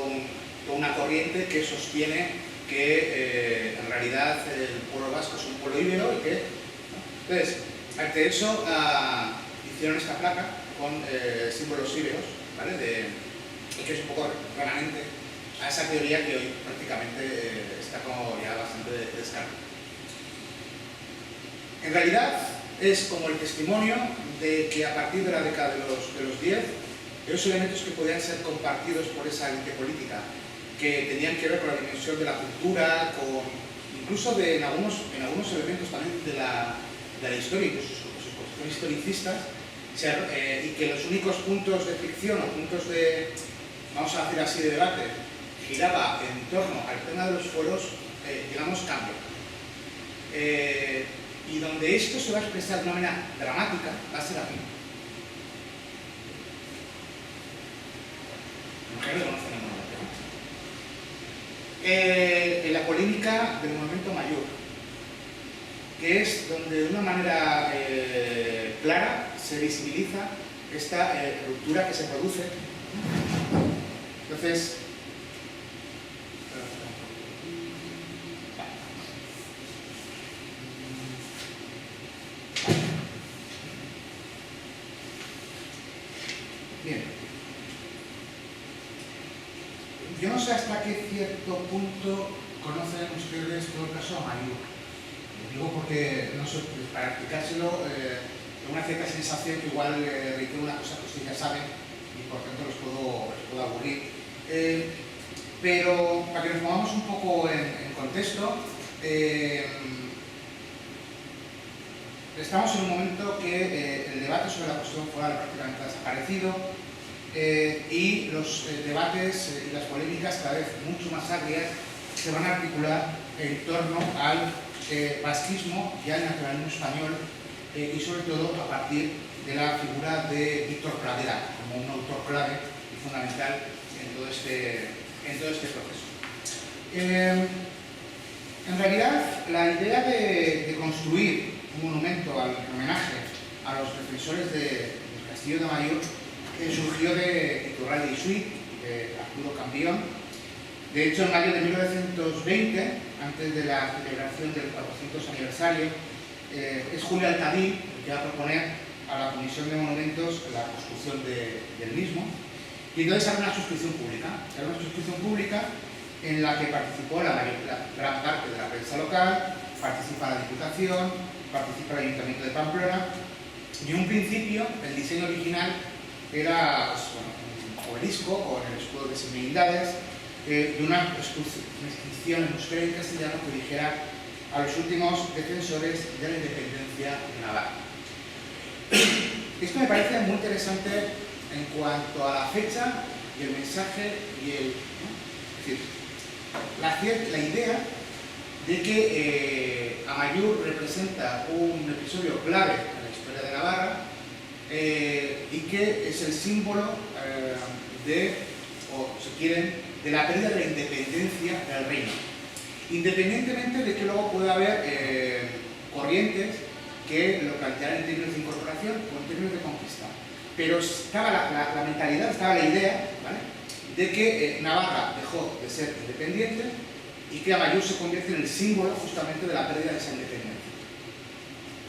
una corriente que sostiene que en realidad el pueblo vasco es un pueblo ibero y que... ¿no? Entonces, ante eso hicieron esta placa con símbolos íberos, ¿vale? Y que es un poco remanente a esa teoría que hoy prácticamente está como ya bastante descartada. En realidad es como el testimonio de que a partir de la década de los 10, esos elementos que podían ser compartidos por esa élite política, que tenían que ver con la dimensión de la cultura, incluso en algunos elementos también de la historia, incluso sus posiciones historicistas, y que los únicos puntos de fricción o puntos de, vamos a decir así, de debate, giraba en torno al tema de los fueros, digamos, cambio. Y donde esto se va a expresar de una manera dramática va a ser aquí. En la polémica del movimiento mayor, que es donde de una manera clara se visibiliza esta ruptura que se produce. Entonces, bien, yo no sé hasta qué cierto punto conocen ustedes todo el caso Amaiur. Digo porque, no sé, para explicárselo, tengo una cierta sensación que igual reitero una cosa que ustedes ya saben y por tanto los puedo aburrir. Pero para que nos pongamos un poco en contexto, estamos en un momento que el debate sobre la cuestión foral prácticamente ha desaparecido y los debates y las polémicas cada vez mucho más agrias se van a articular en torno al vasquismo y al nacionalismo español y sobre todo a partir de la figura de Víctor Pradera como un autor clave y fundamental en todo este proceso. En realidad, la idea de construir un monumento al homenaje a los defensores del Castillo de Amaiur surgió de Iturralde y Suit, de Arturo Cambión. De hecho, en mayo de 1920, antes de la celebración del 400 aniversario, es Julio Altadí el que va a proponer a la Comisión de Monumentos la construcción del mismo. Y entonces hace una suscripción pública, en la que participó la gran parte de la prensa local, participa la Diputación, participa el Ayuntamiento de Pamplona, y en un principio el diseño original era pues, un obelisco con el escudo de Semilindades, de una inscripción en euskera y en castellano que dijera a los últimos defensores de la independencia de Navarra. Esto me parece muy interesante en cuanto a la fecha y el mensaje y es decir, la idea de que Amaiur representa un episodio clave en la historia de Navarra y que es el símbolo o si quieren, de la pérdida de la independencia del reino. Independientemente de que luego pueda haber corrientes que lo plantearan en términos de incorporación o en términos de conquista. Pero estaba la mentalidad, estaba la idea, ¿vale?, de que Navarra dejó de ser independiente y que Amaiur se convierte en el símbolo justamente de la pérdida de esa independencia.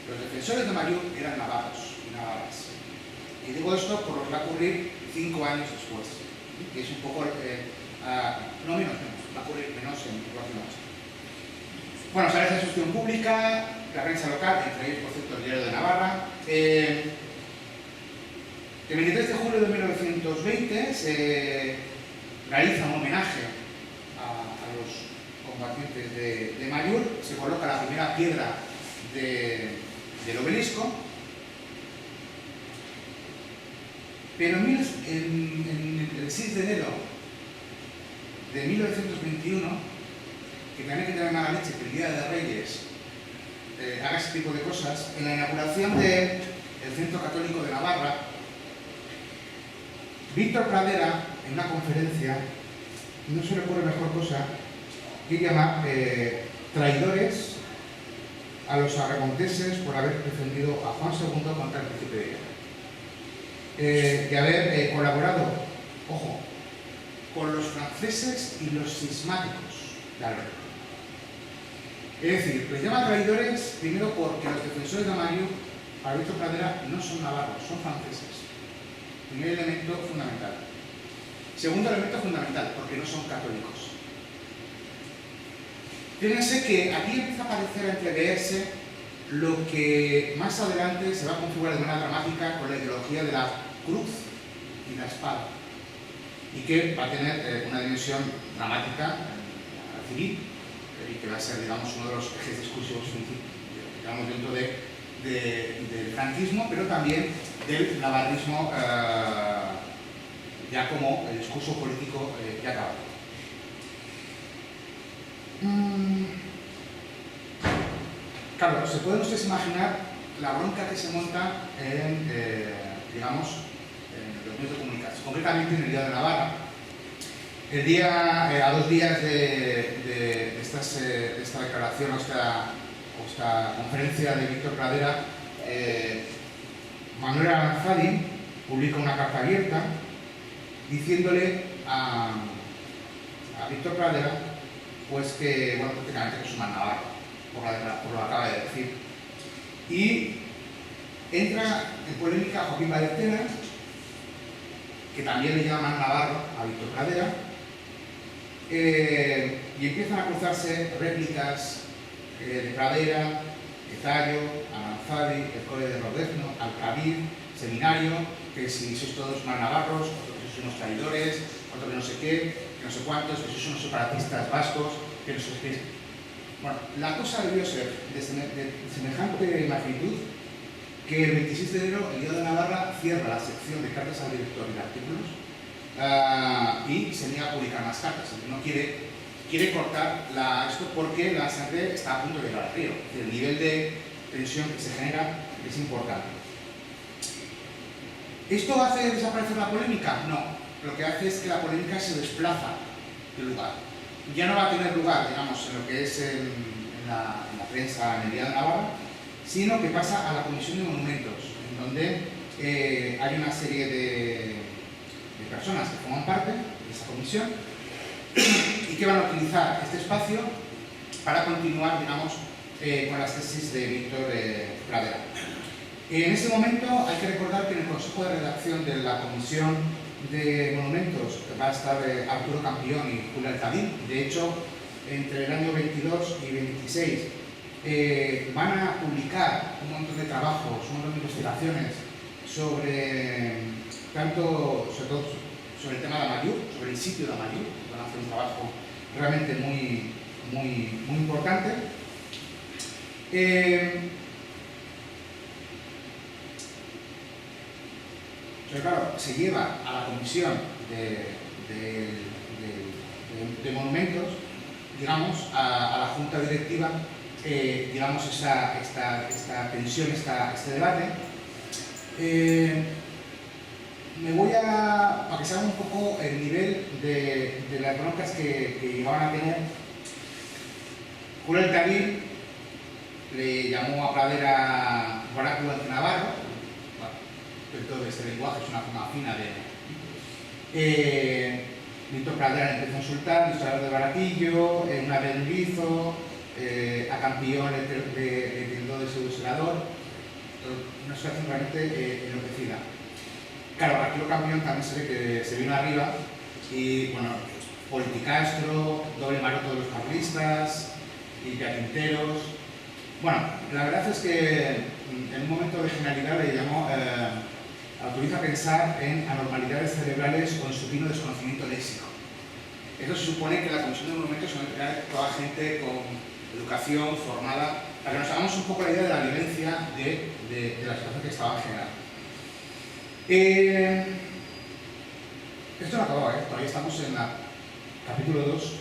Los defensores de Amaiur eran navarros y navarras. Y digo esto por lo que va a ocurrir 5 años después, que es un poco, no menos, va a ocurrir menos en relación a esto. Bueno, sale esa discusión pública, la prensa local, entre ellos, por cierto, el Diario de Navarra. El 23 de julio de 1920 se realiza un homenaje a los combatientes de Amaiur, se coloca la primera piedra del obelisco, pero en el 6 de enero de 1921, que también hay que tener mala leche que el Día de Reyes haga ese tipo de cosas, en la inauguración del Centro Católico de Navarra, Víctor Pradera, en una conferencia, no se le ocurre mejor cosa que llamar traidores a los aragoneses por haber defendido a Juan II contra el príncipe de Guerra. De haber colaborado, ojo, con los franceses y los cismáticos de Alberto. Es decir, les llama traidores primero porque los defensores de Amariu, para Víctor Pradera, no son navarros, son franceses. Primer elemento fundamental. Segundo elemento fundamental, porque no son católicos. Fíjense que aquí empieza a aparecer, a entreverse lo que más adelante se va a configurar de manera dramática con la ideología de la cruz y la espada, y que va a tener una dimensión dramática civil, y que va a ser, digamos, uno de los ejes discursivos, digamos, dentro del franquismo, pero también del navarrismo ya como el discurso político ya acabado. Claro, se pueden ustedes imaginar la bronca que se monta en, digamos, en los medios de comunicación, concretamente en el Día de Navarra. El día, a 2 días de esta declaración o esta conferencia de Víctor Pradera, Manuel Aranzadi publica una carta abierta diciéndole a Víctor Pradera, pues que, bueno, prácticamente que es un mal navarro, por lo que acaba de decir. Y entra en polémica Joaquín Valentena, que también le llama mal navarro a Víctor Pradera, y empiezan a cruzarse réplicas de Pradera, de Tallo, Aranzadi, el Cole de Rodezno, Alcabir, Seminario, que si sois todos mal navarros, otros que sois unos traidores, otros que no sé qué, que no sé cuántos, que sois unos separatistas vascos, que no sé qué. Bueno, la cosa debió ser de semejante magnitud que el 26 de enero el Día de Navarra cierra la sección de cartas al director y de artículos y se niega a publicar más cartas. No quiere cortar esto porque la sangre está a punto de llegar al río. El nivel de tensión que se genera es importante. ¿Esto hace desaparecer la polémica? No. Lo que hace es que la polémica se desplaza del lugar. Ya no va a tener lugar, digamos, en lo que es en la prensa en el Día de Navarra, sino que pasa a la Comisión de Monumentos, en donde hay una serie de personas que forman parte de esa comisión y que van a utilizar este espacio para continuar, digamos, con las tesis de Víctor Pradera. En ese momento hay que recordar que en el Consejo de Redacción de la Comisión de Monumentos va a estar Arturo Campión y Julio Alcalín. De hecho, entre el año 22 y 26 van a publicar un montón de trabajos, un montón de investigaciones sobre todo sobre el tema de Amariu, sobre el sitio de Amariu. Van a hacer un trabajo realmente muy importante. Pero claro, se lleva a la comisión de monumentos, digamos, a la junta directiva, digamos, esta tensión, este debate. Me voy para que se haga un poco el nivel de las broncas que llegaban a tener. Julio Alcalín le llamó a Pradera Guaracu Navarro. Todo este lenguaje es una forma fina de... Víctor Pradera empezó a insultar, el historiador de Baratillo, una vez lo hizo, a Campión le tildó de pseudo-senador, una situación realmente enloquecida. Claro, Arturo Campión también se ve que se vino arriba y, bueno, politicastro, doble maroto de los carlistas, limpiaquinteros. Bueno, la verdad es que en un momento de genialidad le llamó... autoriza a pensar en anormalidades cerebrales o en supino desconocimiento léxico. Eso se supone que la Comisión de Monumentos se va a entregar toda gente con educación formada, para que nos hagamos un poco la idea de la violencia de la situación que estaba generando. Esto no acabó, todavía estamos en el capítulo 2,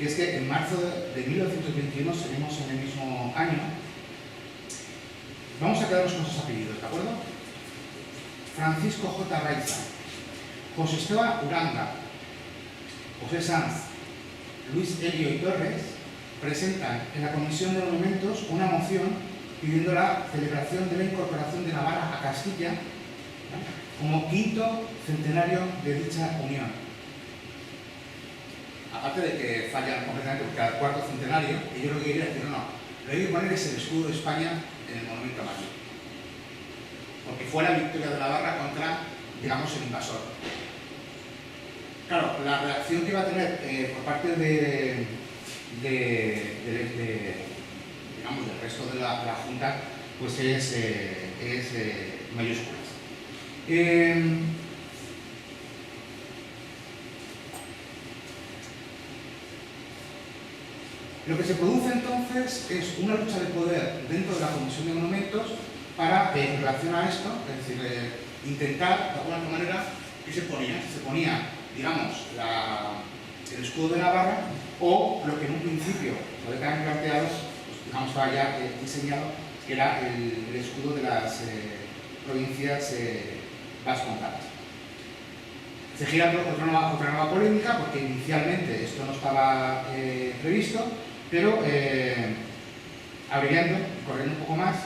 y es que en marzo de 1921, seguimos en el mismo año. Vamos a quedarnos con esos apellidos, ¿de acuerdo? Francisco J. Raiza, José Esteban Uranga, José Sanz, Luis Elio y Torres, presentan en la Comisión de Monumentos una moción pidiendo la celebración de la incorporación de Navarra a Castilla, ¿vale?, como quinto centenario de dicha unión. Aparte de que fallan completamente porque al cuarto centenario, ellos lo que querían decir, no, lo que hay que poner es el escudo de España en el monumento mayor, porque fue la victoria de Navarra contra, digamos, el invasor. Claro, la reacción que iba a tener por parte digamos, del resto de la Junta, pues es mayúsculas. Lo que se produce entonces es una lucha de poder dentro de la Comisión de Monumentos para, en relación a esto, es decir, intentar, de alguna manera, ¿qué se ponía? Se ponía, digamos, el escudo de Navarra, o lo que en un principio lo habían planteado, pues, digamos, estaba ya diseñado, que era el escudo de las provincias vascongadas. Se gira otra nueva polémica, porque inicialmente esto no estaba previsto, pero abreviando, corriendo un poco más,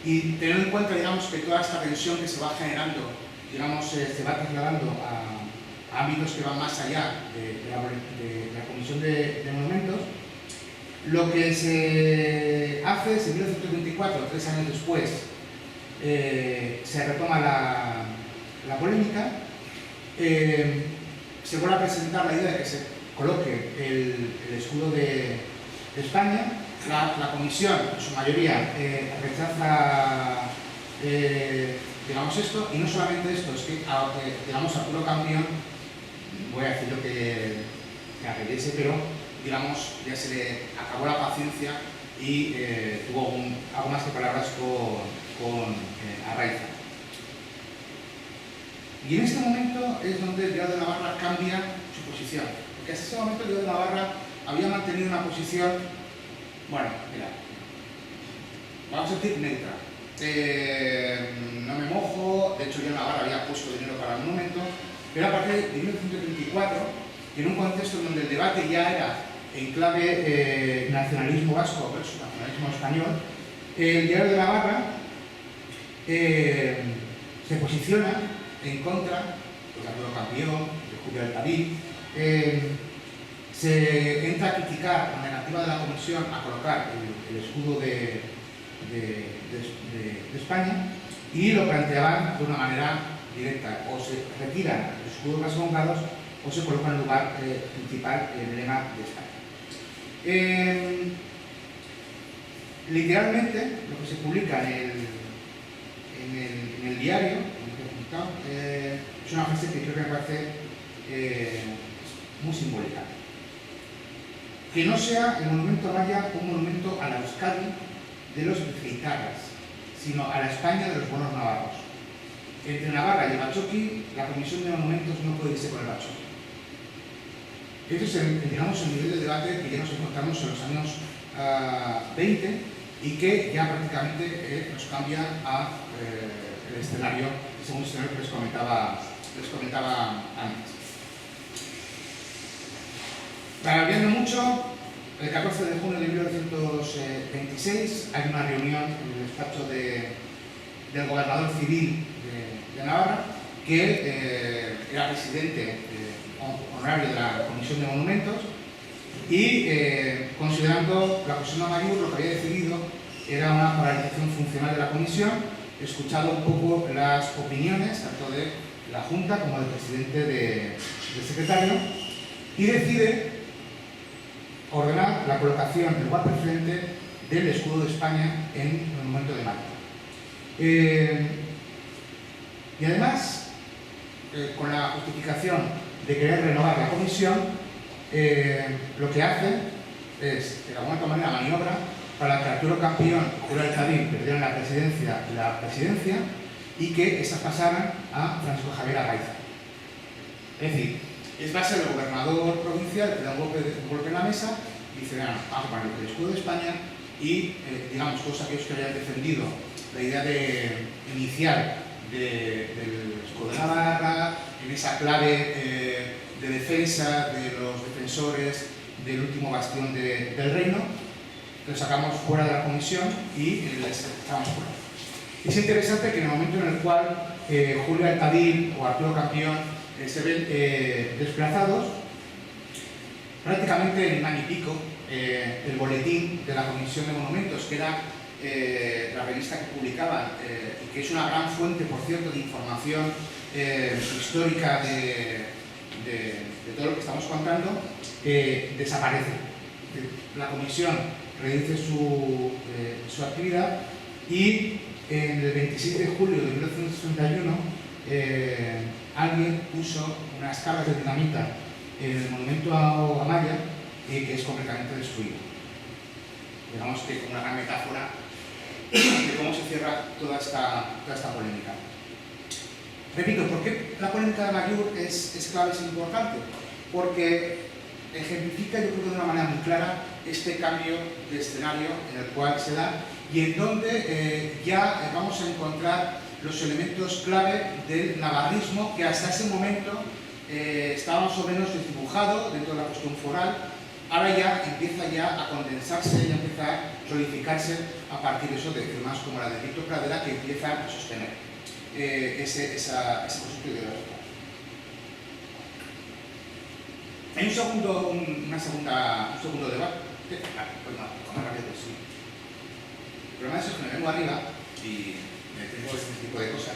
y teniendo en cuenta, digamos, que toda esta tensión que se va generando, digamos, se va trasladando a ámbitos que van más allá de la Comisión de Monumentos, lo que se hace es, en 1924, 3 años después, se retoma la polémica, se vuelve a presentar la idea de que se coloque el escudo de España. La comisión, en su mayoría, rechaza, digamos, esto, y no solamente esto, es que, digamos, Arturo Campión, voy a decir lo que apetece, pero, digamos, ya se le acabó la paciencia y tuvo algo más que palabras con Arraiza. Y en este momento es donde el Diario de Navarra cambia su posición, porque hasta ese momento el Diario de Navarra había mantenido una posición, bueno, mira, vamos a decir neutra. No me mojo, de hecho yo en Navarra había puesto dinero para el monumento, pero a partir de 1934, en un contexto donde el debate ya era en clave nacionalismo vasco versus nacionalismo español, el Diario de Navarra se posiciona en contra de Arturo Campión, de Julio Altavix, se entra a criticar la negativa de la Comisión a colocar el escudo de España, y lo planteaban de una manera directa: o se retiran los escudos vascongados o se coloca en el lugar principal el emblema de España. Literalmente, lo que se publica en el diario, es una frase que creo que me parece muy simbólica. Que no sea el monumento Maya un monumento a la Euskadi de los bizkaitarras, sino a la España de los buenos navarros. Entre Navarra y el Bachoqui, la Comisión de Monumentos no puede irse con el Bachoqui. Este es, digamos, el nivel de debate que ya nos encontramos en los años 20 y que ya prácticamente nos cambia a el escenario, el segundo escenario que les comentaba antes. Parodiando mucho, el 14 de junio de 1926 hay una reunión en el despacho del gobernador civil de Navarra, que era presidente honorario de la Comisión de Monumentos, y considerando la Comisión de Mayur, lo que había decidido era una paralización funcional de la Comisión, escuchado un poco las opiniones tanto de la Junta como del presidente del secretario, y decide ordenar la colocación del guard preferente del escudo de España en el monumento de Marte. Y además, con la justificación de querer renovar la comisión, lo que hace es, de alguna manera, maniobra para que Arturo Campión y Julio Altavix perdieran la presidencia y que estas pasaran a Francisco Javier Arraiza. Es decir, va a ser el gobernador provincial que da un golpe en la mesa y dice: vamos a poner el escudo de España y, digamos, todos aquellos que habían defendido la idea inicial del escudo de Navarra, en esa clave de defensa de los defensores del último bastión del reino. Lo sacamos fuera de la comisión y les echamos fuera. Es interesante que en el momento en el cual Julio Altavil o Arturo Campión se ven desplazados, prácticamente en un año y pico, el boletín de la Comisión de Monumentos, que era la revista que publicaban, y que es una gran fuente, por cierto, de información histórica de todo lo que estamos contando, desaparece. La comisión reduce su actividad y en el 26 de julio de 1961 alguien puso unas cargas de dinamita en el monumento a Amaya, que es completamente destruido. Digamos que como una gran metáfora de cómo se cierra toda esta polémica. Repito, ¿por qué la polémica de Amallur es clave, es importante? Porque ejemplifica, yo creo que de una manera muy clara, este cambio de escenario en el cual se da y en donde ya vamos a encontrar los elementos clave del navarrismo que hasta ese momento estaba más o menos desdibujado dentro de la cuestión foral. Ahora ya empieza a condensarse, ya empieza a solidificarse a partir de eso de firmas como la de Víctor Pradera, que empiezan a sostener ese concepto ideológico. Hay un segundo debate. Pues no, más rápido, sí. El problema es que me vengo arriba y me tengo este tipo de cosas.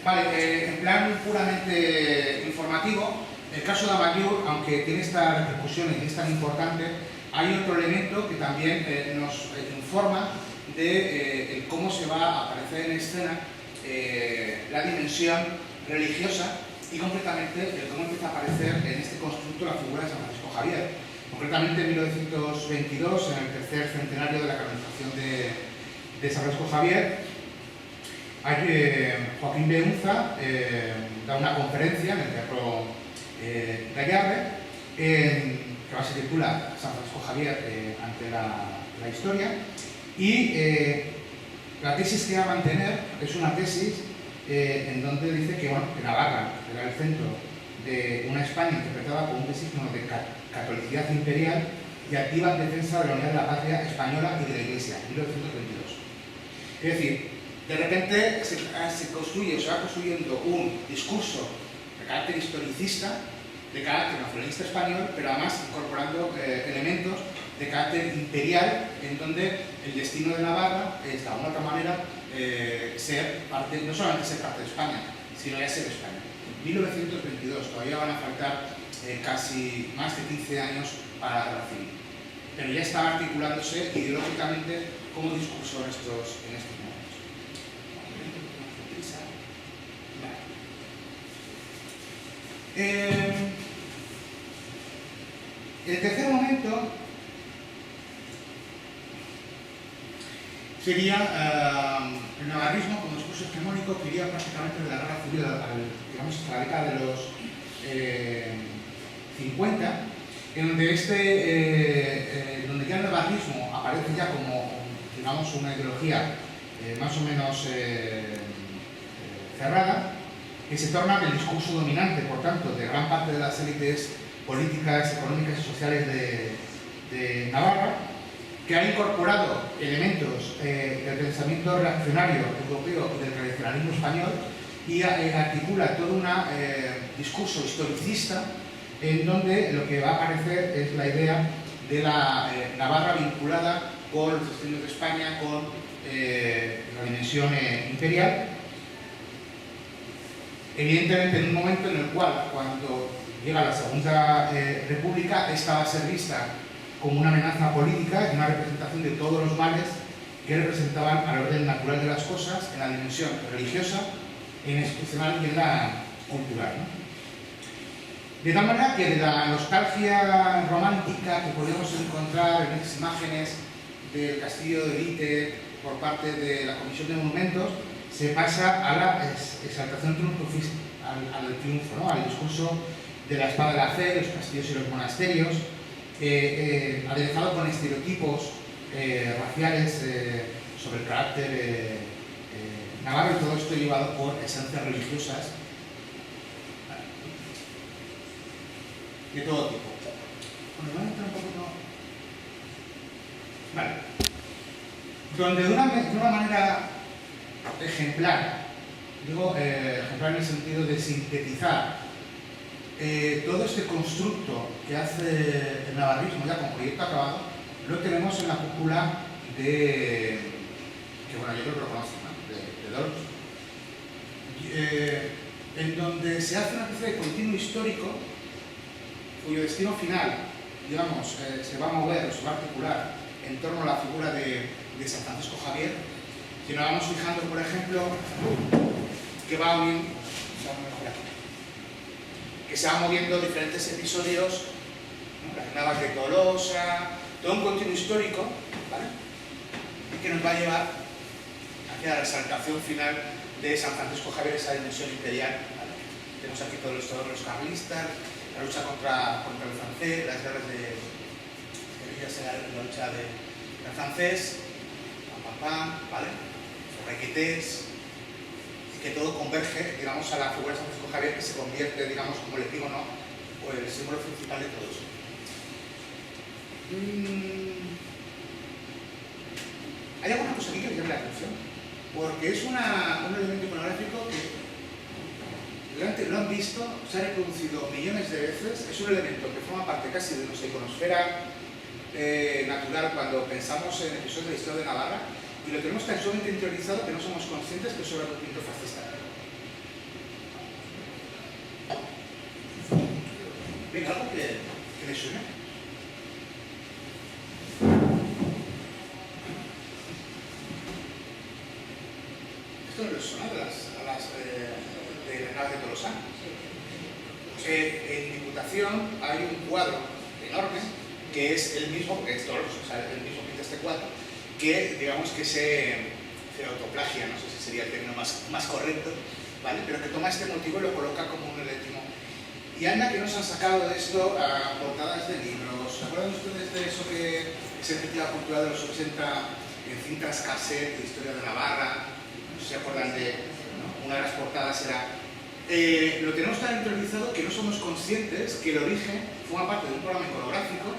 Vale, en plan puramente informativo, el caso de Amallur, aunque tiene estas repercusiones y es tan importante, hay otro elemento que también nos informa de cómo se va a aparecer en escena la dimensión religiosa y concretamente cómo empieza a aparecer en este constructo la figura de San Francisco Javier. Concretamente en 1922, en el tercer centenario de la canonización de San Francisco Javier, Joaquín Beunza da una conferencia en el Teatro Gallarre que se titula San Francisco Javier ante la historia, y la tesis que va a mantener es una tesis en donde dice que Navarra era el centro de una España interpretada como un designo de catolicidad imperial y activa en defensa de la unidad de la patria española y de la Iglesia, 1922. Es decir, de repente se construye o se va construyendo un discurso de carácter historicista, de carácter nacionalista español, pero además incorporando elementos de carácter imperial, en donde el destino de Navarra es de alguna otra manera ser parte, no solamente ser parte de España, sino ya ser España. 1922, todavía van a faltar casi más de 15 años para la guerra civil, pero ya está articulándose ideológicamente como discurso en estos momentos. El tercer momento sería el navarrismo como discurso hegemónico que iría prácticamente de la guerra civil digamos, hasta la década de los 50, en donde, donde ya el navarrismo aparece ya como, digamos, una ideología más o menos cerrada, que se torna el discurso dominante, por tanto, de gran parte de las élites políticas, económicas y sociales de Navarra, que ha incorporado elementos del pensamiento reaccionario europeo y del tradicionalismo español y articula todo un discurso historicista en donde lo que va a aparecer es la idea de la Navarra vinculada con los destinos de España, con la dimensión imperial. Evidentemente, en un momento en el cual, cuando llega la Segunda República, esta va a ser vista como una amenaza política y una representación de todos los males que representaban al orden natural de las cosas en la dimensión religiosa, en institucional y en la cultural, ¿no? De tal manera que de la nostalgia romántica que podemos encontrar en esas imágenes del castillo de Elite por parte de la Comisión de Monumentos, se pasa a la exaltación triunfalista, al triunfo, ¿no? Al discurso de la espada de la fe, los castillos y los monasterios, aderezado con estereotipos raciales sobre el carácter navarro, y todo esto llevado por esencias religiosas de todo tipo. Bueno, donde de una manera ejemplar, digo ejemplar en el sentido de sintetizar todo este constructo que hace el navarrismo ya con proyecto acabado, lo tenemos en la cúpula de, que bueno, yo creo que lo conocen, ¿no? de Dolce, en donde se hace una especie de continuo histórico cuyo destino final, digamos, se va a mover o se va a articular en torno a la figura de San Francisco Javier. Si nos vamos fijando, por ejemplo, que va uniendo, que se van moviendo diferentes episodios, ¿no? Las navas de Tolosa, todo un continuo histórico, ¿vale? Y que nos va a llevar hacia la exaltación final de San Francisco Javier, esa dimensión imperial, ¿vale? Tenemos aquí todos los carlistas, la lucha contra el francés, las guerras de guerrillas en la lucha del francés, ¿vale? Requetés, y que todo converge, digamos, a la figura de San Francisco Javier, que se convierte, digamos, como el epígono o el símbolo principal de todo eso. Hay alguna cosa aquí que me llame la atención, porque es un elemento iconográfico que lo han visto, se ha reproducido millones de veces, es un elemento que forma parte casi de nuestra iconosfera natural cuando pensamos en episodios de la historia de Navarra, y lo tenemos tan sumamente interiorizado que no somos conscientes que eso era un pinto fascista. Venga, algo que le suene. Esto no les suena a las naves de Tolosa. En Diputación hay un cuadro enorme que es el mismo, porque es Tolosa, o sea, el mismo pinta este cuadro, que digamos que se autoplagia, no sé si sería el término más correcto, ¿vale? Pero que toma este motivo y lo coloca como un eléctrimo. Y anda que nos han sacado de esto a portadas de libros. ¿Se acuerdan ustedes de eso que se repetía la cultura de los 80 en cintas cassette de historia de Navarra? No sé si se acuerdan de, ¿no? Una de las portadas era... lo tenemos tan interiorizado que no somos conscientes que el origen forma parte de un programa iconográfico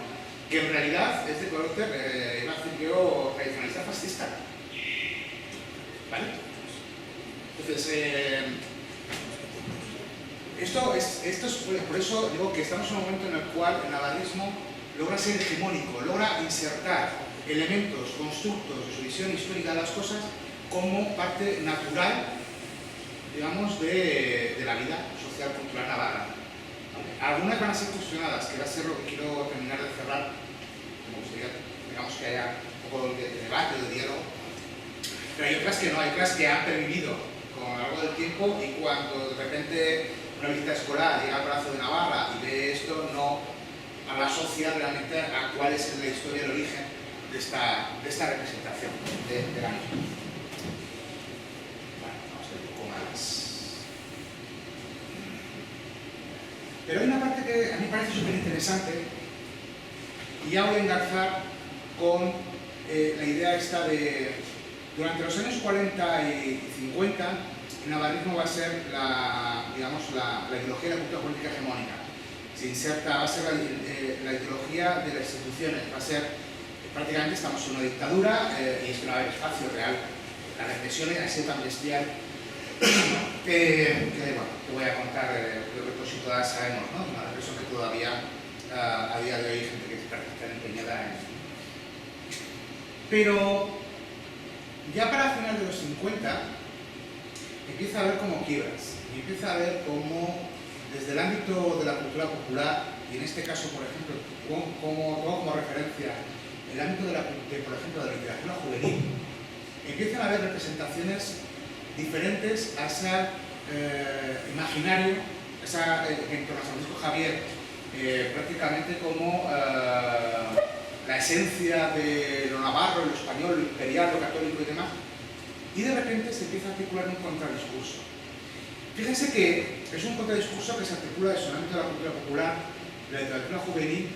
que en realidad es de carácter, iba a decir yo, tradicionalista fascista. ¿Vale? Entonces, esto es por eso digo que estamos en un momento en el cual el navarrismo logra ser hegemónico, logra insertar elementos, constructos de su visión histórica de las cosas como parte natural, digamos, de la vida social cultural navarra. Algunas van a ser cuestionadas, que va a ser lo que quiero terminar de cerrar, como gustaría, digamos, que haya un poco de debate, de diálogo, pero hay otras que no, hay otras que han pervivido con a lo largo del tiempo y cuando de repente una visita escolar llega al Palacio de Navarra y ve esto, no la asocia realmente a cuál es la historia, el origen de esta representación de la misma. Bueno, vamos a ver un poco más. Pero hay una parte que a mí me parece súper interesante y ya voy a engarzar con la idea esta de durante los años 40 y 50 el navarrismo va a ser digamos, la ideología de la cultura política hegemónica. Se inserta, va a ser la ideología de las instituciones, va a ser prácticamente estamos en una dictadura y es que no va a haber espacio real. La represión ha sido tan bestial que bueno, te voy a contar, creo que todos y todas sabemos, ¿no? Una represión que todavía a día de hoy hay gente que está empeñada en. Pero ya para finales de los 50 empieza a haber como quiebras y empieza a ver cómo desde el ámbito de la cultura popular, y en este caso, por ejemplo, como referencia el ámbito por ejemplo, de la literatura juvenil, empiezan a haber representaciones diferentes a ese imaginario, en torno a Francisco Javier, prácticamente como la esencia de lo navarro, lo español, lo imperial, lo católico y demás, y de repente se empieza a articular un contradiscurso. Fíjense que es un contradiscurso que se articula en el ámbito de la cultura popular, de la literatura juvenil,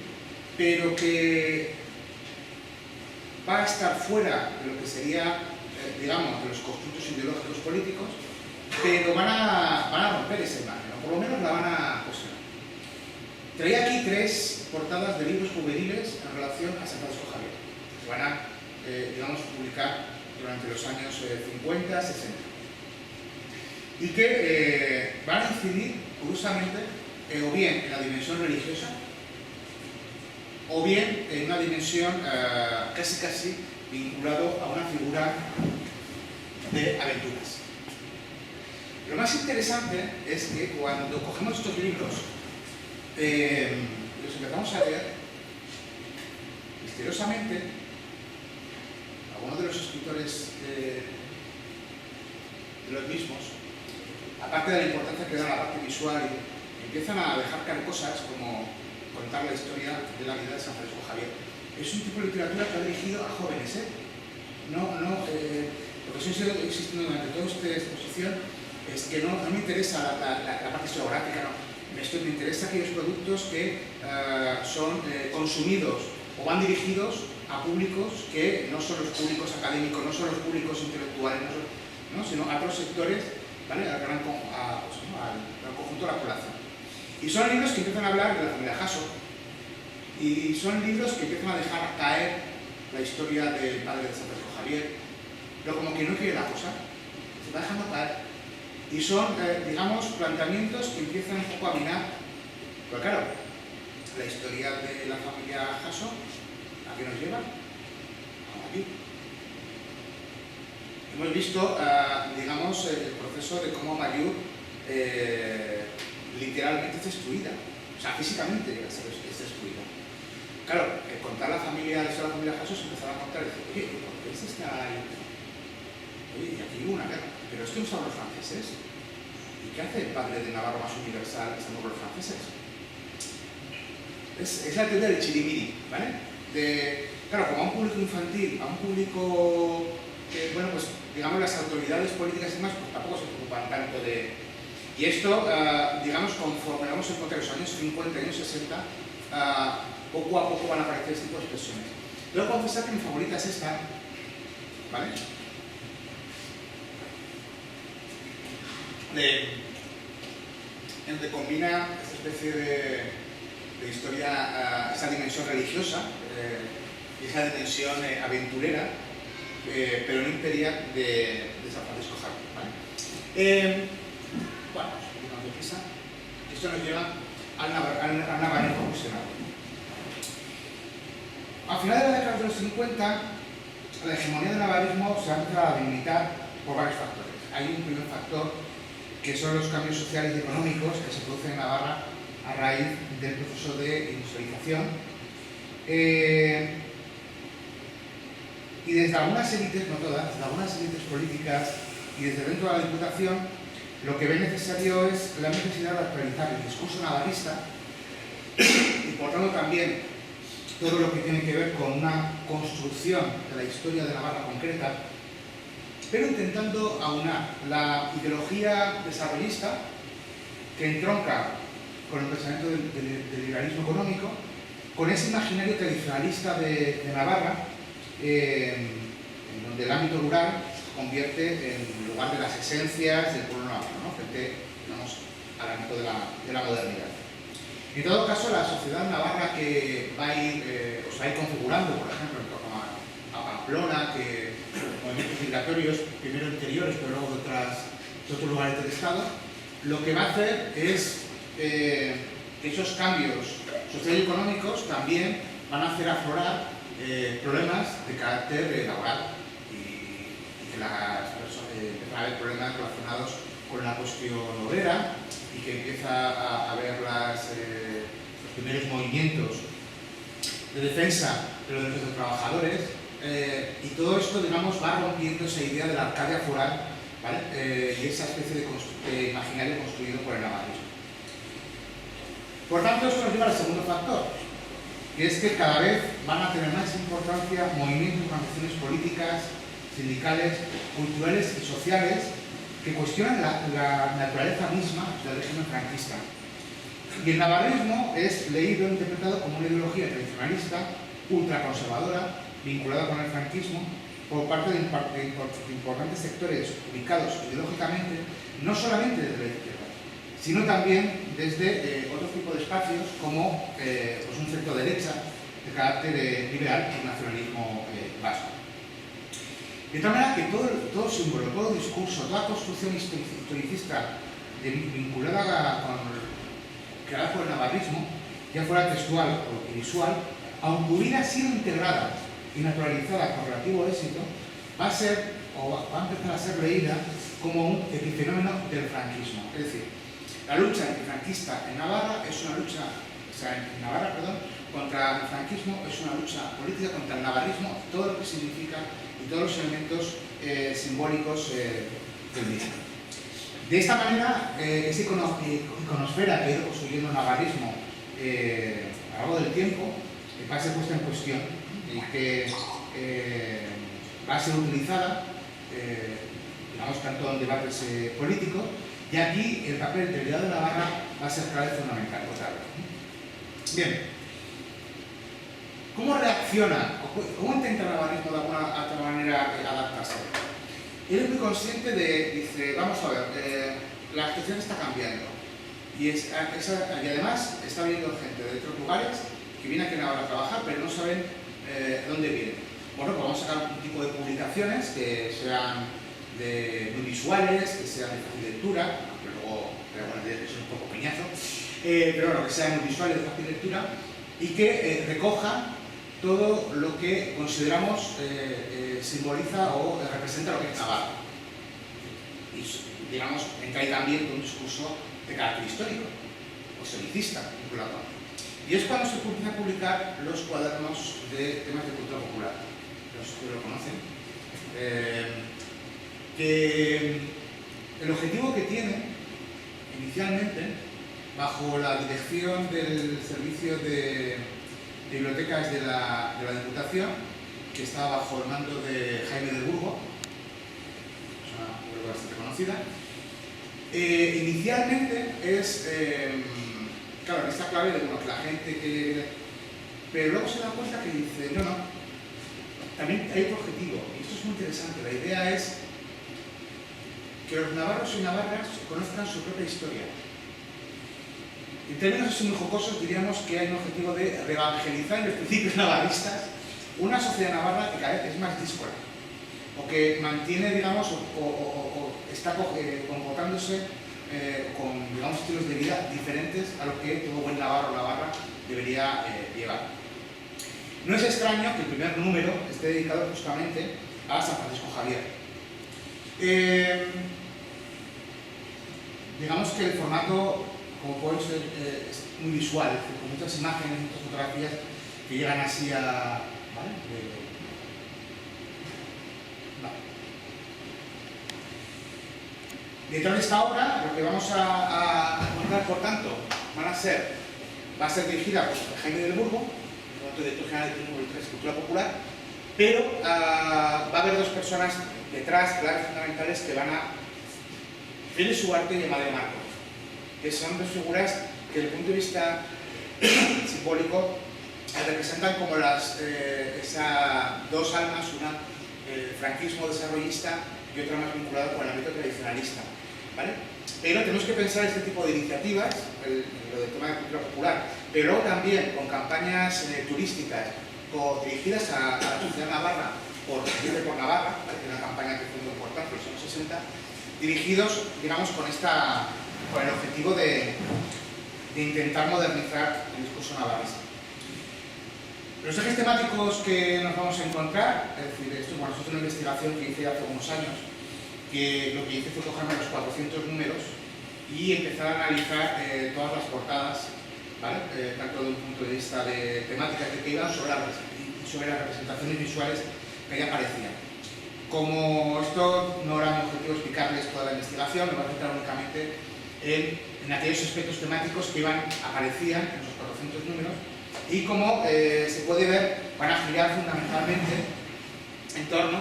pero que va a estar fuera de lo que sería, digamos, de los constructos ideológicos políticos, pero van a romper esa imagen, o por lo menos la van a cuestionar. Traía aquí 3 portadas de libros juveniles en relación a San Francisco Javier, que se van a, digamos, publicar durante los años 50, 60. Y que van a incidir, curiosamente, o bien en la dimensión religiosa, o bien en una dimensión casi vinculado a una figura de aventuras. Lo más interesante es que cuando cogemos estos libros y los empezamos a leer, misteriosamente, algunos de los escritores de los mismos, aparte de la importancia que da la parte visual, empiezan a dejar caer cosas como contar la historia de la vida de San Francisco Javier. Es un tipo de literatura que ha dirigido a jóvenes, lo que estoy insistiendo durante toda esta exposición es que no me interesa la parte geográfica, no. Me interesa aquellos productos que son consumidos o van dirigidos a públicos que no son los públicos académicos, no son los públicos intelectuales, sino a otros sectores, ¿vale? al gran conjunto de la población. Y son libros que empiezan a hablar de la familia Hasso, y son libros que empiezan a dejar caer la historia del padre de San Francisco Javier, pero como que no quiere la cosa, se va dejando caer. Y son, digamos, planteamientos que empiezan un poco a minar. Pero claro, la historia de la familia Hasso, ¿a qué nos lleva? Aquí. Hemos visto, digamos, el proceso de cómo Mariú literalmente es destruida. O sea, físicamente es destruida. Claro, contar la familia de la familia Hasso se empezaba a contar y decir, oye, ¿por qué se está ahí? Oye, y aquí hubo una guerra. Pero esto no estaban los franceses. ¿Y qué hace el padre de Navarro más universal estando con los franceses? Es la teoría del chirimiri, ¿vale? Claro, como a un público infantil, a un público que, bueno, pues digamos las autoridades políticas y demás, pues tampoco se preocupan tanto de... Y esto, digamos, conforme vamos a encontrar los años 50 y años 60, poco a poco van a aparecer este tipo de expresiones. Debo confesar que mi favorita es esta, ¿vale? Donde combina esta especie de historia, esa dimensión religiosa y esa dimensión aventurera, pero no imperial de San Francisco Javier, ¿vale? Bueno, seguimos de prisa. Esto nos lleva al navarrismo fusionado. A finales de la década de los 50, la hegemonía del navarrismo se ha empezado a delimitar por varios factores. Hay un primer factor, que son los cambios sociales y económicos que se producen en Navarra a raíz del proceso de industrialización. Y desde algunas élites, no todas, desde algunas élites políticas y desde dentro de la Diputación, lo que ve necesario es la necesidad de actualizar el discurso navarrista y por tanto también todo lo que tiene que ver con una construcción de la historia de Navarra concreta, pero intentando aunar la ideología desarrollista que entronca con el pensamiento del liberalismo económico, con ese imaginario tradicionalista de Navarra, en donde el ámbito rural se convierte en lugar de las esencias del pueblo navarro, ¿no? Frente, digamos, al ámbito de la modernidad. En todo caso, la sociedad navarra que va a ir, o se va a ir configurando, por ejemplo, en torno a Pamplona, que movimientos migratorios, primero interiores, pero luego de otros lugares del Estado, lo que va a hacer es que esos cambios sociales y económicos también van a hacer aflorar problemas de carácter laboral y que empiezan a haber problemas relacionados con la cuestión obrera y que empieza a haber los primeros movimientos de defensa de los derechos de los trabajadores. Y todo esto, digamos, va rompiendo esa idea de la Arcadia foral, ¿vale? Y esa especie de imaginario construido por el navarrismo. Por tanto, esto nos lleva al segundo factor, que es que cada vez van a tener más importancia movimientos y organizaciones políticas, sindicales, culturales y sociales que cuestionan la naturaleza misma del régimen franquista. Y el navarrismo es leído e interpretado como una ideología tradicionalista, ultraconservadora, vinculada con el franquismo, por parte de importantes sectores ubicados ideológicamente, no solamente desde la izquierda, sino también desde otro tipo de espacios como pues un centro derecha de carácter liberal y nacionalismo vasco. De tal manera que todo símbolo, todo discurso, toda construcción historicista vinculada creada por el navarrismo, ya fuera textual o visual, aunque hubiera sido integrada y naturalizada con relativo éxito, va a empezar a ser leída como un epifenómeno del franquismo. Es decir, la lucha antifranquista en Navarra es una lucha, en Navarra, contra el franquismo es una lucha política contra el navarrismo, todo lo que significa y todos los elementos simbólicos del mismo. De esta manera, esa iconosfera que ha ido construyendo el navarrismo a lo largo del tiempo va a ser puesta en cuestión y que va a ser utilizada, digamos, tanto en debates políticos, y aquí el papel del Legado de Navarra va a ser cada vez fundamental. Bien, ¿cómo reacciona, cómo intenta el navarrismo de alguna otra manera adaptarse? Él es muy consciente dice, vamos a ver, la situación está cambiando y además está viniendo gente de otros lugares que viene aquí a Navarra a trabajar, pero no saben dónde vienen. Bueno, pues vamos a sacar un tipo de publicaciones que sean muy visuales, que sean de fácil lectura, pero bueno, eso es un poco peñazo, pero bueno, que sean muy visuales, de fácil lectura y que recojan todo lo que consideramos simboliza o representa lo que es Navarra. Y, digamos, entra ahí también un discurso de carácter histórico o historicista vinculado. Y es cuando se empiezan a publicar los cuadernos de temas de cultura popular. Los que lo conocen. Que el objetivo que tiene, inicialmente, bajo la dirección del Servicio de Bibliotecas de la Diputación, que está bajo el mando de Jaime del Burgo, es una figura bastante conocida, inicialmente es, claro, en esta clave de que la gente que... Pero luego se da cuenta que dice, no, también hay otro objetivo, y esto es muy interesante. La idea es que los navarros y navarras conozcan su propia historia. En términos así muy jocosos diríamos que hay un objetivo de reevangelizar en los principios navarristas una sociedad navarra que cada vez es más díscola, o que mantiene, digamos, o está comportándose con, digamos, estilos de vida diferentes a lo que todo buen navarro o navarra debería llevar. No es extraño que el primer número esté dedicado justamente a San Francisco Javier. Digamos que el formato, como podéis ver, es muy visual, con muchas imágenes, muchas fotografías que llegan así a... ¿vale? Dentro de esta obra, lo que vamos a encontrar, por tanto, va a ser dirigida por Jaime del Burgo, director general del número 3 Cultura Popular, pero va a haber dos personas detrás, claves fundamentales, que van a Félix Suarte y Amadeo Marco, que son dos figuras que desde el punto de vista simbólico representan como esas dos almas, una franquismo desarrollista y otra más vinculada con el ámbito tradicionalista, ¿vale? Pero tenemos que pensar este tipo de iniciativas, lo del tema de cultura popular, pero luego también con campañas turísticas dirigidas a la sociedad navarra por Navarra, ¿vale? Que es una campaña que fue muy importante en los años 60, dirigidos, digamos, con el objetivo de intentar modernizar el discurso navarrista. Los ejes temáticos que nos vamos a encontrar, es decir, esto es una investigación que hice hace unos años, que lo que hice fue cogerme los 400 números y empezar a analizar todas las portadas, ¿vale? Tanto desde un punto de vista de temáticas que iban sobre las representaciones visuales que ahí aparecían. Como esto no era mi objetivo explicarles toda la investigación, me voy a centrar únicamente en aquellos aspectos temáticos que aparecían en los 400 números y como se puede ver, van a girar fundamentalmente en torno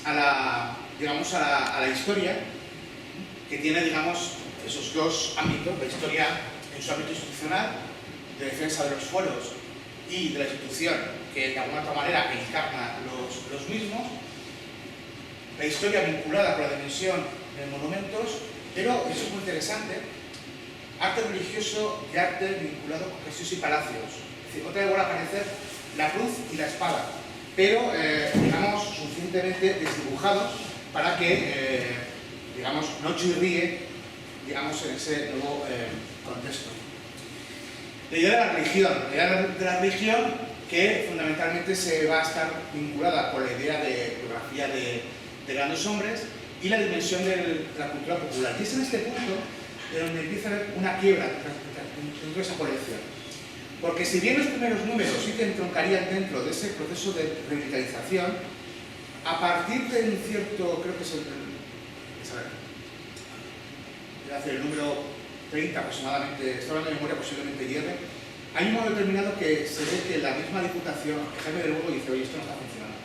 a la historia que tiene, digamos, esos dos ámbitos, la historia en su ámbito institucional, de defensa de los fueros y de la institución que de alguna otra manera encarna los mismos, la historia vinculada con la dimensión de monumentos, pero eso es muy interesante, arte religioso y arte vinculado con casios y palacios. Es decir, otra vez vuelve a aparecer la cruz y la espada, pero digamos suficientemente desdibujados para que digamos no chirríe digamos en ese nuevo contexto. La idea de la religión que fundamentalmente se va a estar vinculada con la idea de biografía de grandes hombres y la dimensión de la cultura popular. Y es en este punto donde empieza a haber una quiebra dentro de esa colección. Porque si bien los primeros números sí que entroncarían dentro de ese proceso de revitalización, a partir de un cierto, creo que es el número 30 aproximadamente, estoy hablando de memoria, posiblemente hierve, hay un momento determinado que se ve que la misma Diputación, Jaime del Burgo dice, oye, esto no está funcionando.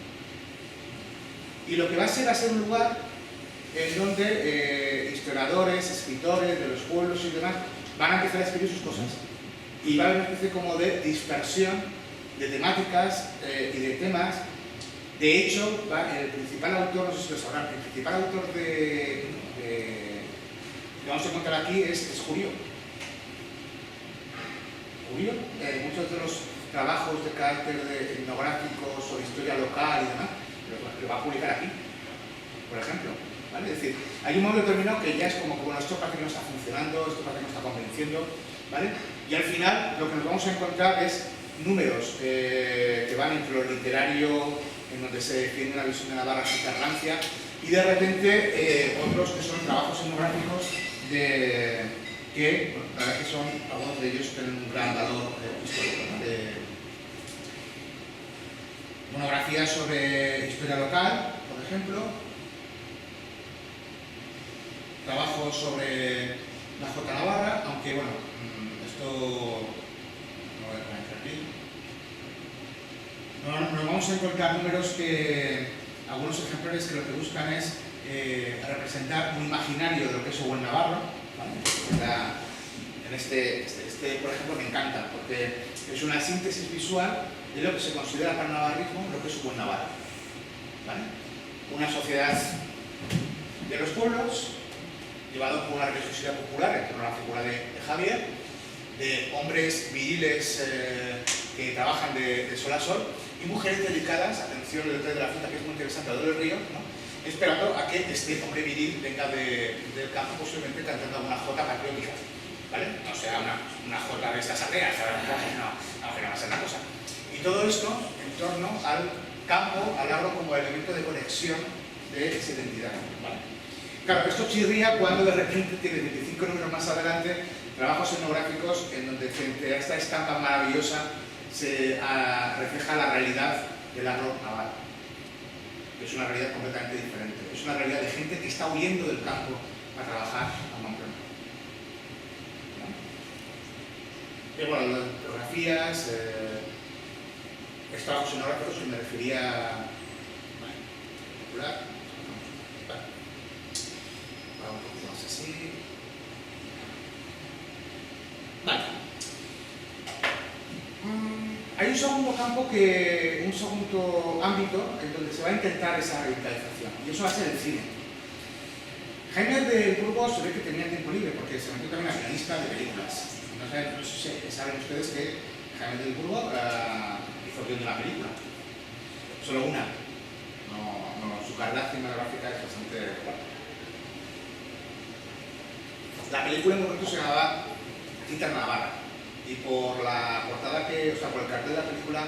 Y lo que va a ser un lugar en donde historiadores, escritores de los pueblos y demás van a empezar a escribir sus cosas. Y va a haber una especie como de dispersión de temáticas y de temas. De hecho, el principal autor, no sé si lo sabrán, el principal autor que vamos a encontrar aquí es Jurió. Jurió, muchos de los trabajos de carácter etnográficos o de historia local y demás, lo va a publicar aquí, por ejemplo. ¿Vale? Es decir, hay un momento determinado que ya es como, bueno, esto parece que no está funcionando, esto parece que no está convenciendo, ¿vale? Y al final lo que nos vamos a encontrar es números que van entre lo literario, en donde se defiende una visión de Navarra sin carrancia, y de repente otros que son trabajos etnográficos que, bueno, la verdad que son, algunos de ellos tienen un gran valor histórico, ¿no? Monografías sobre historia local, por ejemplo, trabajos sobre la Jota Navarra, aunque bueno, esto no voy a poner aquí. Nos vamos a encontrar números que, algunos ejemplares que lo que buscan es representar un imaginario de lo que es el buen navarro, ¿vale? En este, por ejemplo, me encanta, porque es una síntesis visual de lo que se considera para el navarrismo lo que es un buen navarro, ¿vale? Una sociedad de los pueblos, llevado por una religiosidad popular en torno a la figura de Javier, de hombres viriles que trabajan de sol a sol y mujeres dedicadas, atención al detalle de la fruta que es muy interesante, a lo del río, ¿no? Esperando a que este hombre viril venga del campo, posiblemente cantando alguna jota patriótica, ¿vale? No sea una jota de estas aldeas, no va a ser una cosa. Y todo esto en torno al campo, al agro como elemento de conexión de esa identidad, ¿vale? Claro, esto chirría cuando de repente tiene 25 números más adelante trabajos etnográficos en donde frente a esta estampa maravillosa se refleja la realidad del agro navarro. Es una realidad completamente diferente. Es una realidad de gente que está huyendo del campo a trabajar a Montreal. ¿No? Y bueno, las fotografías, estos trabajos etnográficos que me refería popular. Un poquito más así. Vale. Hay un segundo campo, un segundo ámbito en donde se va a intentar esa revitalización, y eso va a ser el cine. Jaime del Burgo se ve que tenía tiempo libre porque se metió también a guionista de películas. No sé si saben ustedes que Jaime del Burgo hizo guión de una película, solo una. No, su carrera cinematográfica es bastante fuerte. La película en concreto se llamaba Tita Navarra, y por la portada por el cartel de la película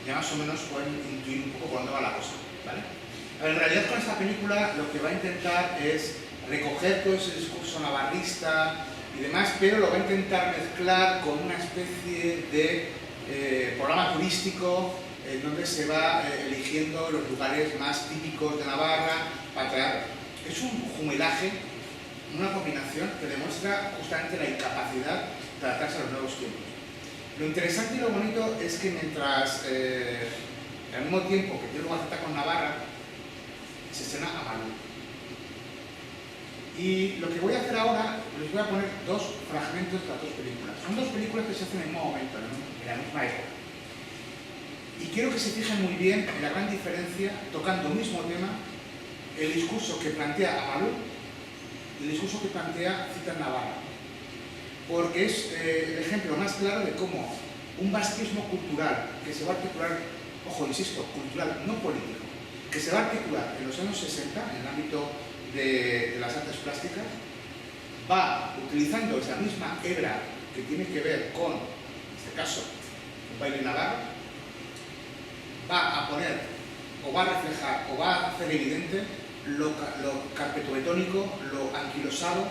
ya más o menos pueden intuir un poco por dónde va la cosa, ¿vale? En realidad con esta película lo que va a intentar es recoger todo ese discurso navarrista y demás, pero lo va a intentar mezclar con una especie de programa turístico en donde se va eligiendo los lugares más típicos de Navarra para traer. Es un jumelaje, una combinación que demuestra justamente la incapacidad de adaptarse a los nuevos tiempos. Lo interesante y lo bonito es que mientras, al mismo tiempo que tiene lugar con Navarra, se escena Amalú. Y lo que voy a hacer ahora, les voy a poner dos fragmentos de las dos películas. Son dos películas que se hacen en el mismo momento, en la misma época. Y quiero que se fijen muy bien en la gran diferencia, tocando el mismo tema, el discurso que plantea Amalú y el discurso que plantea Cita Navarra. Porque es el ejemplo más claro de cómo un vasquismo cultural que se va a articular ojo, insisto, cultural, no político, que se va a articular en los años 60 en el ámbito de las artes plásticas, va utilizando esa misma hebra que tiene que ver con, en este caso, un baile navarro, va a poner, o va a reflejar, o va a hacer evidente lo carpetobetónico, lo anquilosado,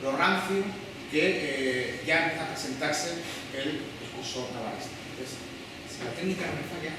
lo rancio, que ya empieza a presentarse el discurso navarrista. Entonces, si la técnica no me falla,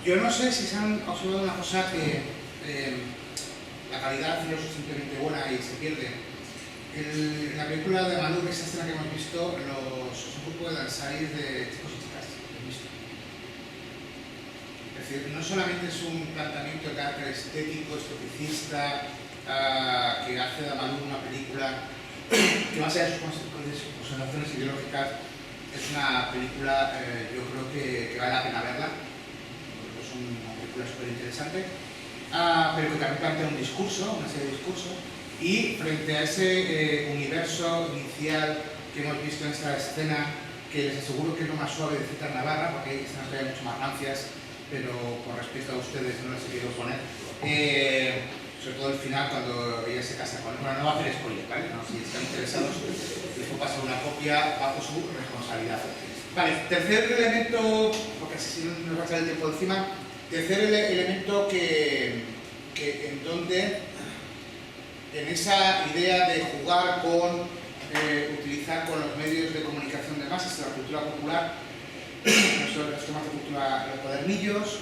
yo no sé si se han observado una cosa que la calidad no es suficientemente buena y se pierde. En la película de Malú, esa escena que hemos visto, es un grupo de danzaris de chicos y chicas, que he visto. Es decir, no solamente es un planteamiento de carácter estético, esteticista, que hace de Malú una película que más allá de sus consideraciones ideológicas, es una película, yo creo que vale la pena verla, porque es una película súper interesante, pero que también plantea un discurso, una serie de discursos, y frente a ese universo inicial que hemos visto en esta escena, que les aseguro que es lo más suave de Citar Navarra, porque hay escenas todavía mucho más rancias, pero con respecto a ustedes no las he querido poner. Sobre todo el final, cuando ella se casa con él. Bueno, no va a hacer spoiler, ¿vale? No, si están interesados, les puedo pasar una copia bajo su responsabilidad. Vale, tercer elemento, porque así nos va a echar el tiempo encima, tercer elemento en donde, en esa idea de jugar con, utilizar con los medios de comunicación de masas, la cultura popular, los temas de cultura, los cuadernillos,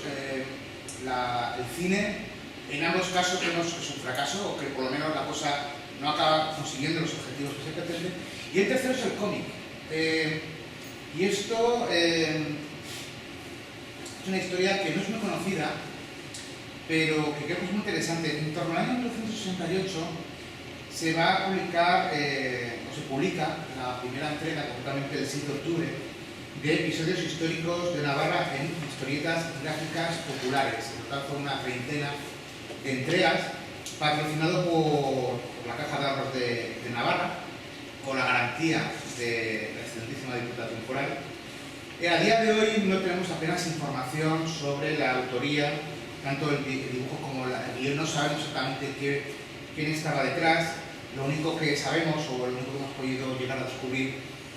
el cine. En ambos casos vemos que es un fracaso, o que por lo menos la cosa no acaba consiguiendo los objetivos que se pretenden. Y el tercero es el cómic. Y esto es una historia que no es muy conocida, pero que creo que es muy interesante. En torno al año 1968 se va a publicar, o se publica, la primera entrega, concretamente el 6 de octubre, de episodios históricos de Navarra en historietas gráficas populares. En total fue una treintena de entregas, patrocinado por la Caja de Ahorros de Navarra, con la garantía de la excelentísima Diputación Foral. A día de hoy no tenemos apenas información sobre la autoría, tanto el dibujo como el guión, no sabemos exactamente quién estaba detrás. Lo único que sabemos, o lo único que hemos podido llegar a descubrir,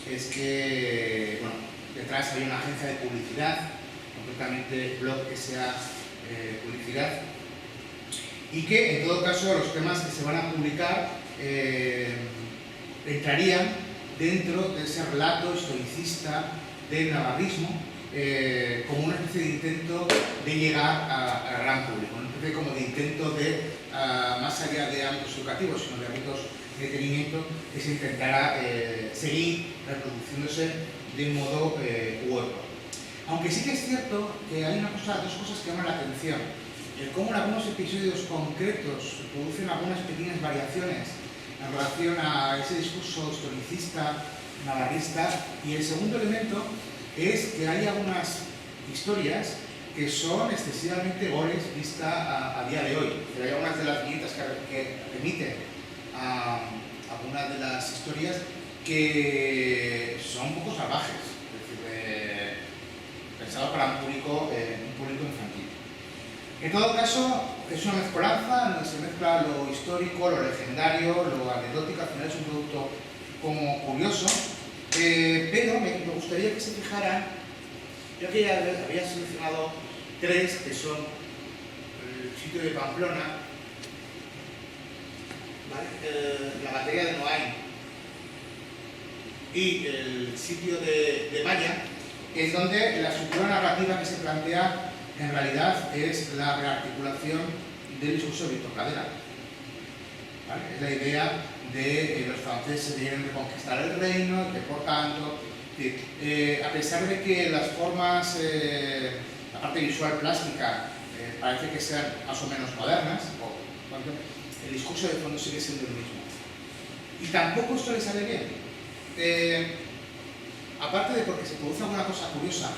es que bueno, detrás había una agencia de publicidad, concretamente Blog S.A. Publicidad, y que en todo caso los temas que se van a publicar entrarían dentro de ese relato historicista del navarrismo, como una especie de intento de llegar al gran público, una especie como de intento de, más allá de ámbitos educativos, sino de ámbitos de entretenimiento, que se intentara seguir reproduciéndose de un modo u otro. Aunque sí que es cierto que hay dos cosas que llaman la atención. El cómo en algunos episodios concretos se producen algunas pequeñas variaciones en relación a ese discurso historicista, navarrista, y el segundo elemento es que hay algunas historias que son excesivamente goles vista a día de hoy. Pero hay algunas de las viñetas que remiten a algunas de las historias que son un poco salvajes, es decir, pensadas para un público infantil. En todo caso, es una mezcolanza, donde se mezcla lo histórico, lo legendario, lo anecdótico. Al final es un producto como curioso, pero me gustaría que se fijaran. Yo aquí había seleccionado tres, que son el sitio de Pamplona, ¿vale? La batería de Noain y el sitio de Maya, en donde la estructura narrativa que se plantea en realidad es la rearticulación del discurso de Víctor Pradera. ¿Vale? Es la idea de los franceses vienen de conquistar el reino, que por tanto, a pesar de que las formas, la parte visual plástica, parece que sean más o menos modernas, el discurso de fondo sigue siendo el mismo. Y tampoco esto le sale bien. Aparte de porque se produce alguna cosa curiosa.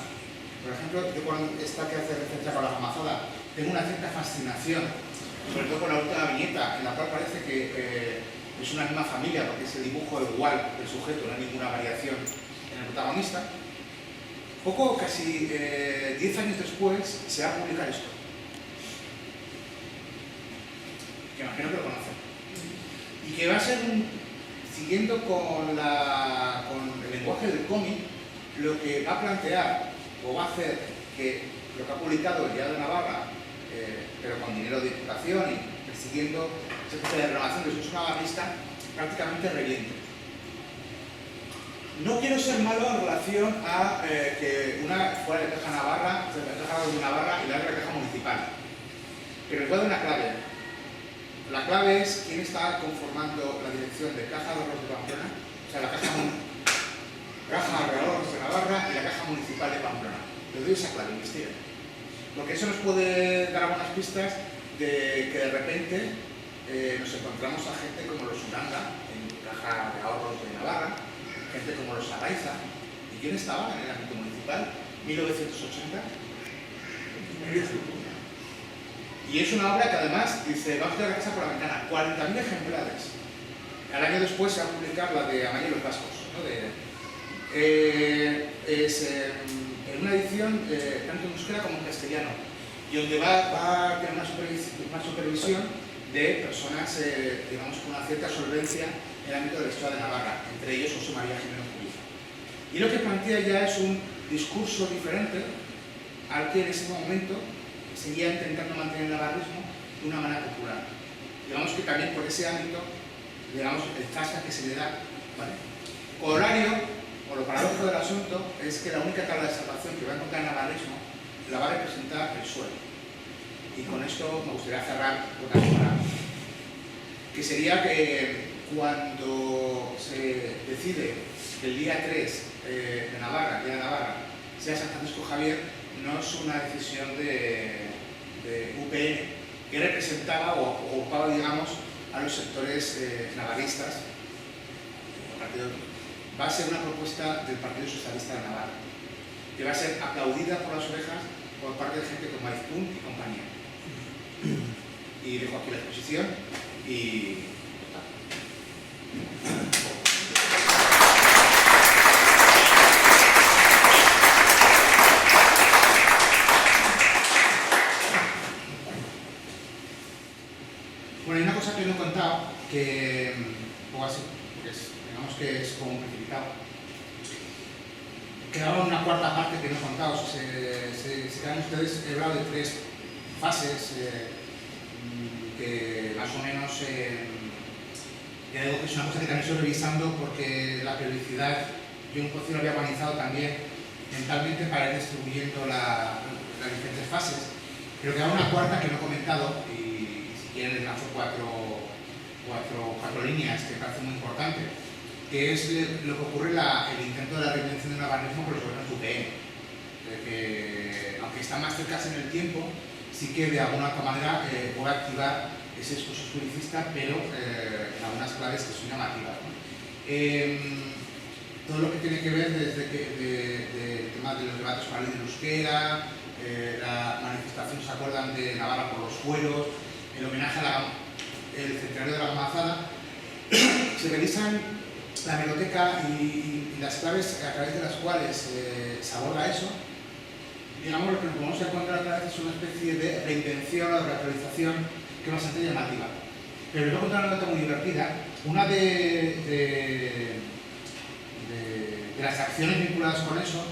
Por ejemplo, yo con esta que hace referencia con la gamazada, tengo una cierta fascinación, sobre todo con la última viñeta, en la cual parece que es una misma familia, porque es el dibujo igual del sujeto, no hay ninguna variación en el protagonista. Casi 10 años después, se va a publicar esto. Que imagino que lo conocen. Y que va a ser siguiendo con el lenguaje del cómic, lo que va a plantear o va a hacer que lo que ha publicado el Diario de Navarra, pero con dinero de diputación y persiguiendo esa especie de renovación del discurso navarrista, prácticamente reviente. No quiero ser malo en relación a que una fuera de Caja Navarra, de Caja de Navarra y la otra de Caja Municipal, pero les voy a dar una clave. La clave es quién está conformando la dirección de Caja de Ahorros de Pamplona te doy esa clave, investiga. Porque eso nos puede dar algunas pistas de que de repente nos encontramos a gente como los Uranga, en Caja de Ahorros de Navarra, gente como los Araiza. ¿Y quién estaba en el ámbito municipal? 1980. Y es una obra que además dice, vamos a la casa por la ventana, 40.000 ejemplares. Al año después se va a publicar la de Amaño y los Vascos, ¿no? En una edición tanto en euskera como en castellano, y donde va a tener una supervisión de personas, digamos, con una cierta solvencia en el ámbito de la historia de Navarra, entre ellos José María Jiménez Puliza. Y lo que plantea ya es un discurso diferente al que en ese momento seguía intentando mantener el navarrismo de una manera popular. Digamos que también por ese ámbito, digamos, el tasca que se le da, ¿vale? Corolario, o lo paradójico del asunto, es que la única tabla de salvación que va a encontrar el navarrismo la va a representar el suelo. Y con esto me gustaría cerrar otra palabra, que sería que cuando se decide que el día 3 de Navarra, día de Navarra, sea San Francisco Javier, no es una decisión de UPN, que representaba o ocupaba, digamos, a los sectores navarristas. Va a ser una propuesta del Partido Socialista de Navarra, que va a ser aplaudida por las orejas por parte de gente como Aizpún y compañía. Y dejo aquí la exposición y... Bueno, hay una cosa que no he contado, que, o así, porque digamos que es como precipitado. Quedaba una cuarta parte que no he contado. Si se quedan ustedes, he hablado de 3 fases que más o menos, ya digo que es una cosa que también estoy revisando porque la periodicidad, yo un poco lo había organizado también mentalmente para ir distribuyendo las diferentes fases, pero quedaba una cuarta que no he comentado y si quieren les lanzo cuatro líneas que me parecen muy importantes, que es lo que ocurre el intento de la reinvención del navarrismo por los gobiernos UPN, que aunque están más cercanos en el tiempo, sí que de alguna otra manera puede activar ese discurso historicista, pero en algunas claves que son llamativas, ¿no? Todo lo que tiene que ver desde el tema de los debates por la ley del euskera, la manifestación, ¿se acuerdan?, de Navarra por los fueros, el homenaje al centenario de la Gamazada. Se revisan la hemeroteca y las claves a través de las cuales se aborda eso. Digamos, lo que nos podemos encontrar otra vez es una especie de reinvención o de reactualización que es bastante llamativa. Pero les voy a contar una nota muy divertida. Una de las acciones vinculadas con eso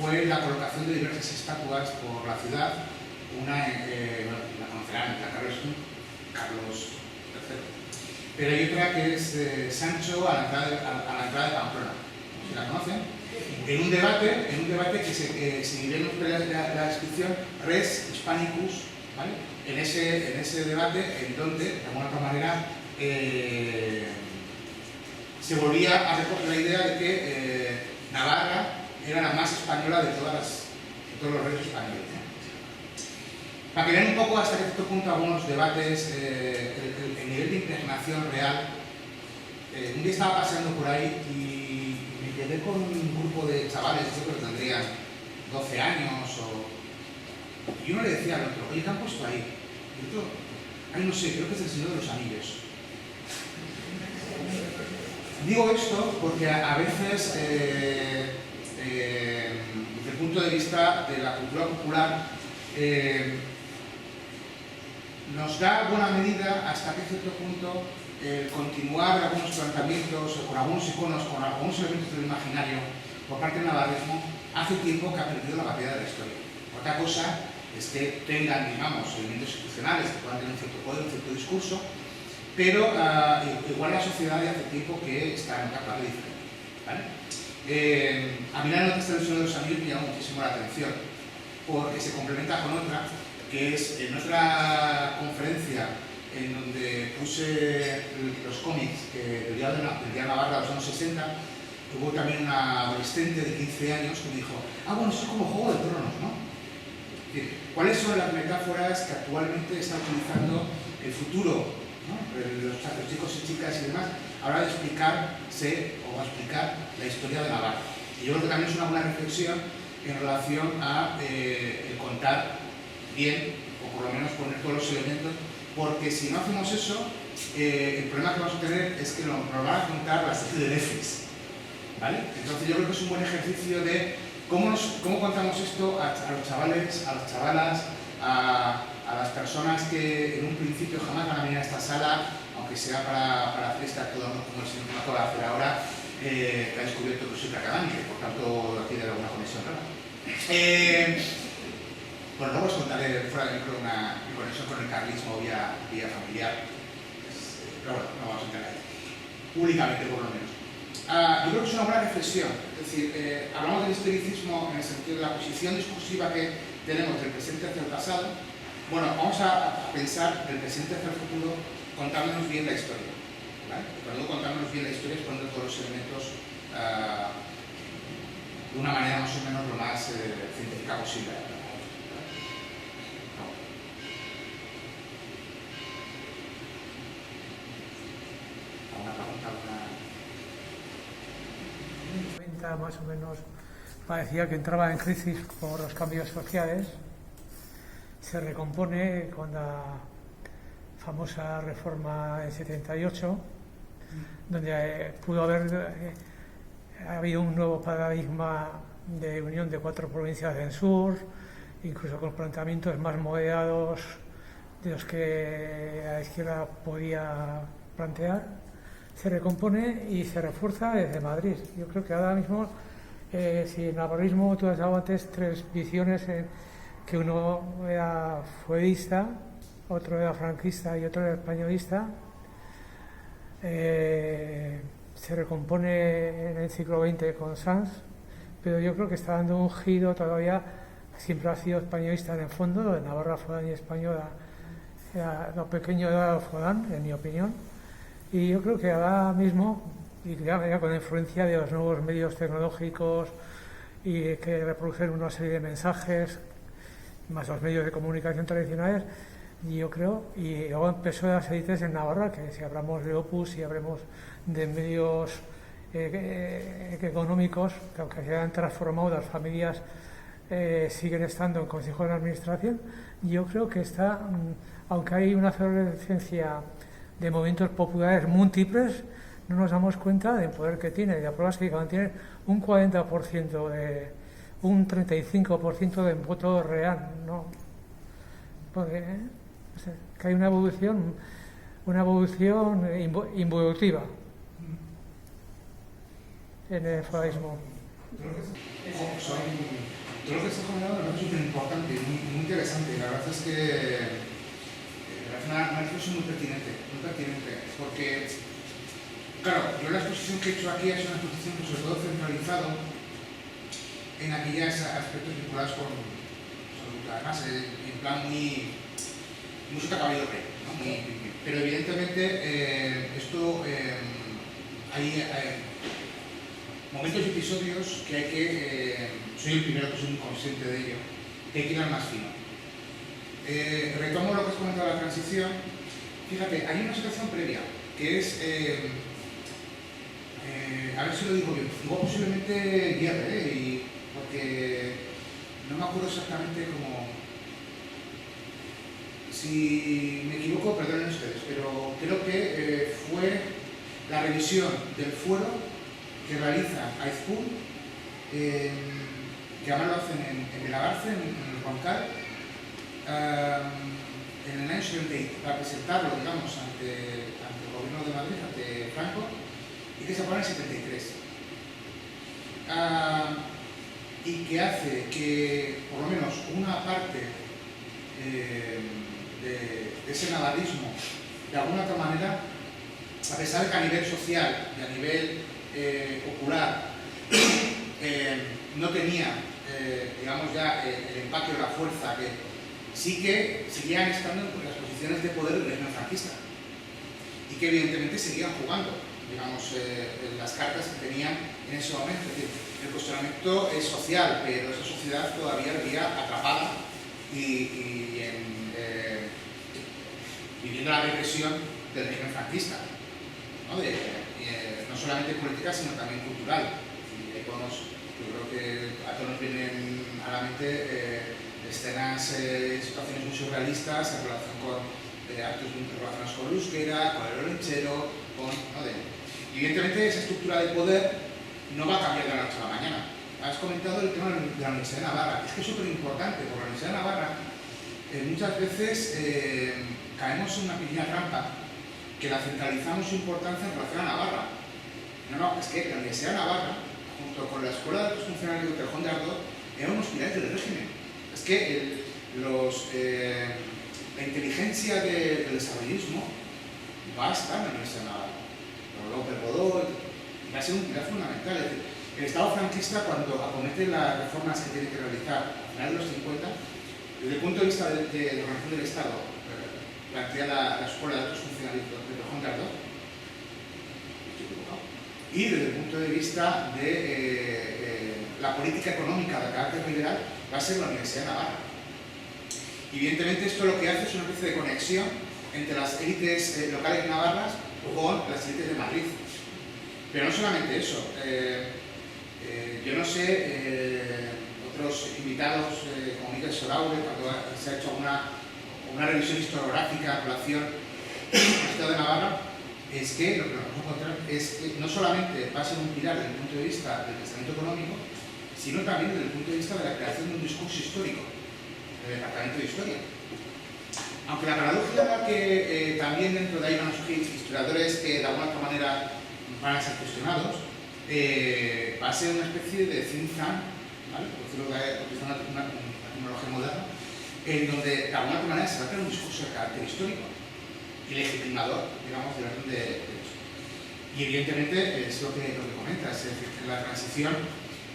fue la colocación de diversas estatuas por la ciudad. Una, la conocerán, Carlos III. Pero hay otra que es Sancho a la entrada de Pamplona. ¿Se la conocen? En un debate que si miremos la descripción, res hispanicus, ¿vale? En ese debate, en donde, de alguna otra manera, se volvía a recoger la idea de que Navarra era la más española de todos los reyes españoles. Para que vean un poco hasta cierto punto algunos debates, el nivel de impregnación real. Un día estaba paseando por ahí y me quedé con un grupo de chavales, yo creo que tendrían 12 años, y uno le decía al otro, oye, ¿qué han puesto ahí? Y el otro, ay, no sé, creo que es el Señor de los Anillos. Digo esto porque a veces, desde el punto de vista de la cultura popular, nos da buena medida hasta que cierto punto continuar algunos planteamientos con algunos iconos, con algunos elementos del imaginario por parte del navarrismo hace tiempo que ha perdido la batalla de la historia. Otra cosa es que tengan, digamos, elementos institucionales que puedan tener un cierto poder, un cierto discurso, pero igual la sociedad ya hace tiempo que está en otra clave diferente, ¿vale? A mí la nota de los Anillos me llama muchísimo la atención porque se complementa con otra, que es en otra conferencia en donde puse los cómics del Día de Navarra de los años 60, hubo también una adolescente de 15 años que me dijo, bueno, eso es como Juego de Tronos, ¿no? Es decir, ¿cuáles son las metáforas que actualmente está utilizando el futuro, ¿no? Los chicos y chicas y demás, a la hora de explicarse o a explicar la historia de Navarra? Y yo creo que también es una buena reflexión en relación a el contar bien, o por lo menos poner todos los elementos, porque si no hacemos eso, el problema que vamos a tener es que nos van a contar la serie de Netflix, ¿vale? Entonces yo creo que es un buen ejercicio de cómo contamos esto a los chavales, a las chavalas, a las personas que en un principio jamás van a venir a esta sala, aunque sea para hacer este acto como el señor acaba de hacer ahora, que ha descubierto que soy académico, por tanto aquí debe haber una conexión rara. Bueno, luego os contaré fuera del micro una conexión con el carlismo vía familiar, pero bueno, no vamos a entrar ahí, públicamente por lo menos. Yo creo que es una buena reflexión, es decir, hablamos del historicismo en el sentido de la posición discursiva que tenemos del presente hacia el pasado. Bueno, vamos a pensar del presente hacia el futuro contándonos bien la historia, ¿vale? Y cuando digo contándonos bien la historia es poniendo todos los elementos de una manera más o menos lo más científica posible. Más o menos parecía que entraba en crisis por los cambios sociales, se recompone con la famosa reforma del 78, donde pudo haber habido un nuevo paradigma de unión de 4 provincias del sur, incluso con planteamientos más moderados de los que la izquierda podía plantear. Se recompone y se refuerza desde Madrid. Yo creo que ahora mismo, si en el navarrismo tú has dado antes 3 visiones, que uno era fuerista, otro era franquista y otro era españolista, se recompone en el siglo XX con Sanz, pero yo creo que está dando un giro todavía. Siempre ha sido españolista en el fondo, de Navarra, Fodán y Española, lo pequeño era Fodán, en mi opinión. Y yo creo que ahora mismo, y ya con la influencia de los nuevos medios tecnológicos y que reproducen una serie de mensajes, más los medios de comunicación tradicionales, yo creo, y luego empezó las élites en Navarra, que si hablamos de Opus, si hablamos de medios económicos, que aunque se hayan transformado, las familias siguen estando en consejos de administración. Yo creo que está, aunque hay una efervescencia de movimientos populares múltiples, no nos damos cuenta del poder que tiene. La prueba es que mantiene un 40% un 35% de voto real, ¿no? Porque, o sea, que hay una evolución involutiva en el federalismo. Todo lo que estás comentando me parece súper importante y muy interesante. La verdad es que una reflexión muy pertinente, porque, claro, yo la exposición que he hecho aquí es una exposición sobre todo centralizado en aquellos aspectos vinculados con salud, además en plan muy caballo rey, ¿no? Pero evidentemente esto hay momentos y episodios que hay que, soy el primero que soy muy consciente de ello, que hay que ir al más fino. Retomo lo que has comentado de la transición. Fíjate, hay una situación previa, que es, a ver si lo digo bien, luego posiblemente Guerre, porque no me acuerdo exactamente cómo. Si me equivoco, perdonen ustedes, pero creo que fue la revisión del fuero que realiza Aizpún, que además lo hacen en Belagarce, en el Roncal, en el año 70, para presentarlo, digamos, ante el gobierno de Madrid, ante Franco, y que se aprueba en el 73. Y que hace que, por lo menos, una parte de ese navarrismo, de alguna otra manera, a pesar de que a nivel social y a nivel popular no tenía, digamos ya, el empaque o la fuerza que sí que seguían estando en las posiciones de poder del régimen franquista y que evidentemente seguían jugando digamos, las cartas que tenían en ese momento. Es decir, el cuestionamiento es social, pero esa sociedad todavía vivía atrapada y viviendo la represión del régimen franquista, ¿no? No solamente política, sino también cultural. Y ahí podemos, yo creo que a todos nos vienen a la mente escenas, situaciones muy surrealistas en relación con actos relacionados con el euskera, con el olenchero, ¿no? Y evidentemente esa estructura de poder no va a cambiar de la noche a la mañana. Has comentado el tema de la Universidad de Navarra. Es que es súper importante, porque la Universidad de Navarra muchas veces caemos en una pequeña trampa que la centralizamos su importancia en relación a Navarra. No, es que la Universidad de Navarra, junto con la Escuela de Altos Funcionarios de Torrejón de Ardoz, eran unos pilares del régimen. Es que la inteligencia del desarrollismo va a estar en la Universidad de Navarra. López Godoy va a ser un pilar fundamental. Es decir, el Estado franquista, cuando acomete las reformas que tiene que realizar a finales de los 50, desde el punto de vista de la organización del Estado, plantea la Escuela de Altos Funcionarios de Torrejón de Ardoz, y desde el punto de vista de la política económica de carácter liberal, va a ser la Universidad de Navarra. Evidentemente, esto lo que hace es una especie de conexión entre las élites locales navarras con las élites de Madrid. Pero no solamente eso. Yo no sé, otros invitados, como Miguel Soraure, cuando se ha hecho una revisión historiográfica en relación al Estado de Navarra, es que lo que nos vamos a encontrar es que no solamente va a ser un pilar desde el punto de vista del pensamiento económico, sino también desde el punto de vista de la creación de un discurso histórico del Departamento de Historia. Aunque la paradoja que también dentro de ahí van a surgir historiadores que de alguna otra manera van a ser cuestionados, va a ser una especie de think tank, ¿vale? Por decirlo utilizando una tecnología moderna, en donde de alguna otra manera se va a crear un discurso de carácter histórico y legitimador, digamos, del orden de eso. Y evidentemente es lo que comentas, es decir, en la transición,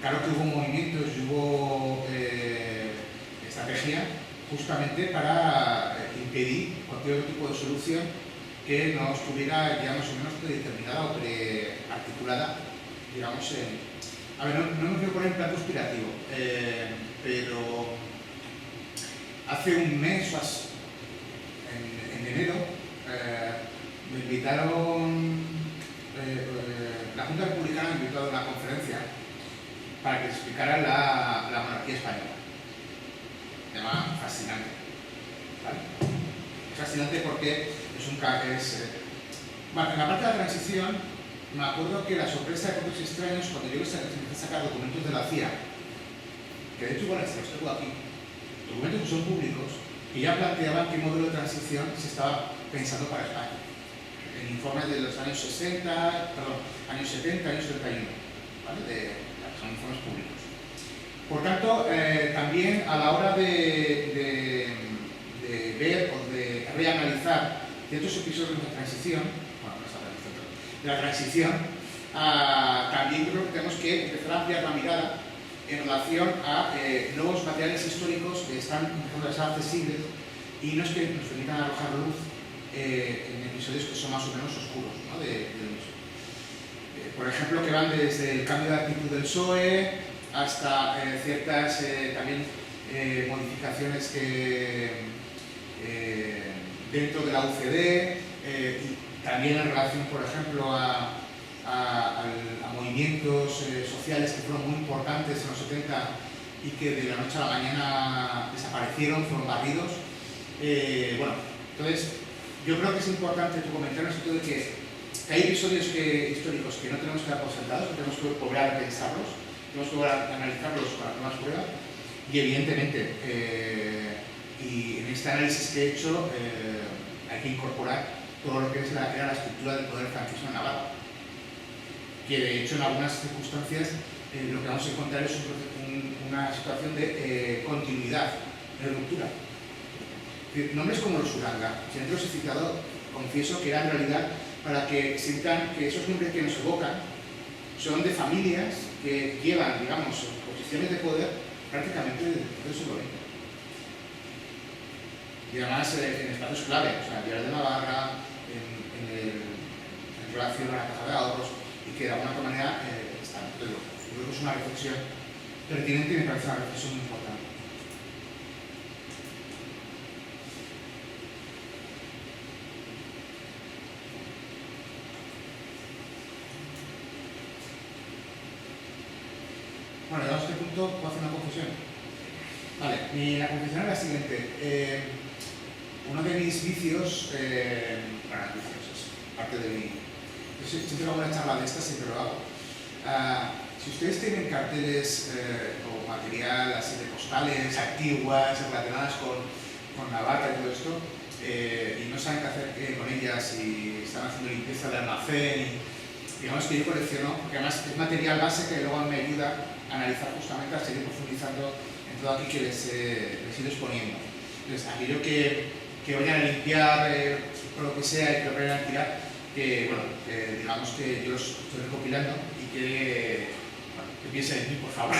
claro que hubo movimientos y hubo estrategia justamente para impedir cualquier otro tipo de solución que no estuviera ya más o menos predeterminada o prearticulada, digamos, a ver, no me quiero poner en plan conspirativo, pero hace un mes o así, en enero, me invitaron, la Junta Republicana me invitó a una conferencia para que explicara la monarquía española. Tema fascinante, ¿vale? Es fascinante porque bueno, en la parte de la transición me acuerdo que la sorpresa de Cuentos Extraños, cuando yo empecé a sacar documentos de la CIA, que de hecho igual los tengo aquí, documentos que son públicos, que ya planteaban qué modelo de transición se estaba pensando para España. En informes de los años 60, perdón, años 70, años 71, ¿vale? Son informes públicos. Por tanto, también a la hora de ver o de reanalizar ciertos episodios de la transición, también creo que tenemos que empezar a ampliar la mirada en relación a nuevos materiales históricos que están empezando a ser accesibles y no es que nos permitan arrojar luz en episodios que son más o menos oscuros, ¿no? Por ejemplo, que van desde el cambio de actitud del PSOE hasta ciertas también modificaciones que dentro de la UCD y también en relación, por ejemplo, a movimientos sociales que fueron muy importantes en los 70 y que de la noche a la mañana desaparecieron, fueron barridos. Bueno, entonces yo creo que es importante tu comentario en el sentido de que hay episodios históricos que no tenemos que dar por sentados, que tenemos que volver a pensarlos, tenemos que volver a analizarlos con las nuevas pruebas y evidentemente y en este análisis que he hecho hay que incorporar todo lo que era la estructura del poder franquismo en Navarra, que de hecho en algunas circunstancias lo que vamos a encontrar es una situación de continuidad, de ruptura. Nombres como los Uranga, si antes los he citado, confieso que era en realidad para que sientan que esos nombres que nos evocan son de familias que llevan, digamos, posiciones de poder prácticamente desde el siglo XX. Y además en espacios clave, o sea, en Villar de Navarra, en relación a la caja de ahorros y que de alguna otra manera están. Entonces, yo creo que es una reflexión pertinente y me parece una reflexión muy importante. Bueno, llegado a este punto, ¿puedo hacer una confesión? Vale, la confesión es la siguiente. Uno de mis vicios, vicios, es parte de mi... Yo siempre hago una charla de estas, siempre lo hago. Si ustedes tienen carteles o material así de postales antiguas relacionadas con Navarra y todo esto, y no saben qué hacer con ellas y están haciendo limpieza de almacén, y digamos que yo colecciono, porque además es material base que luego me ayuda a analizar justamente, a seguir profundizando en todo aquí que les he ido exponiendo. Entonces, aquello que vayan a limpiar o lo que sea y que lo vayan a tirar, que bueno, digamos que yo los estoy recopilando y que piensen en mí, por favor.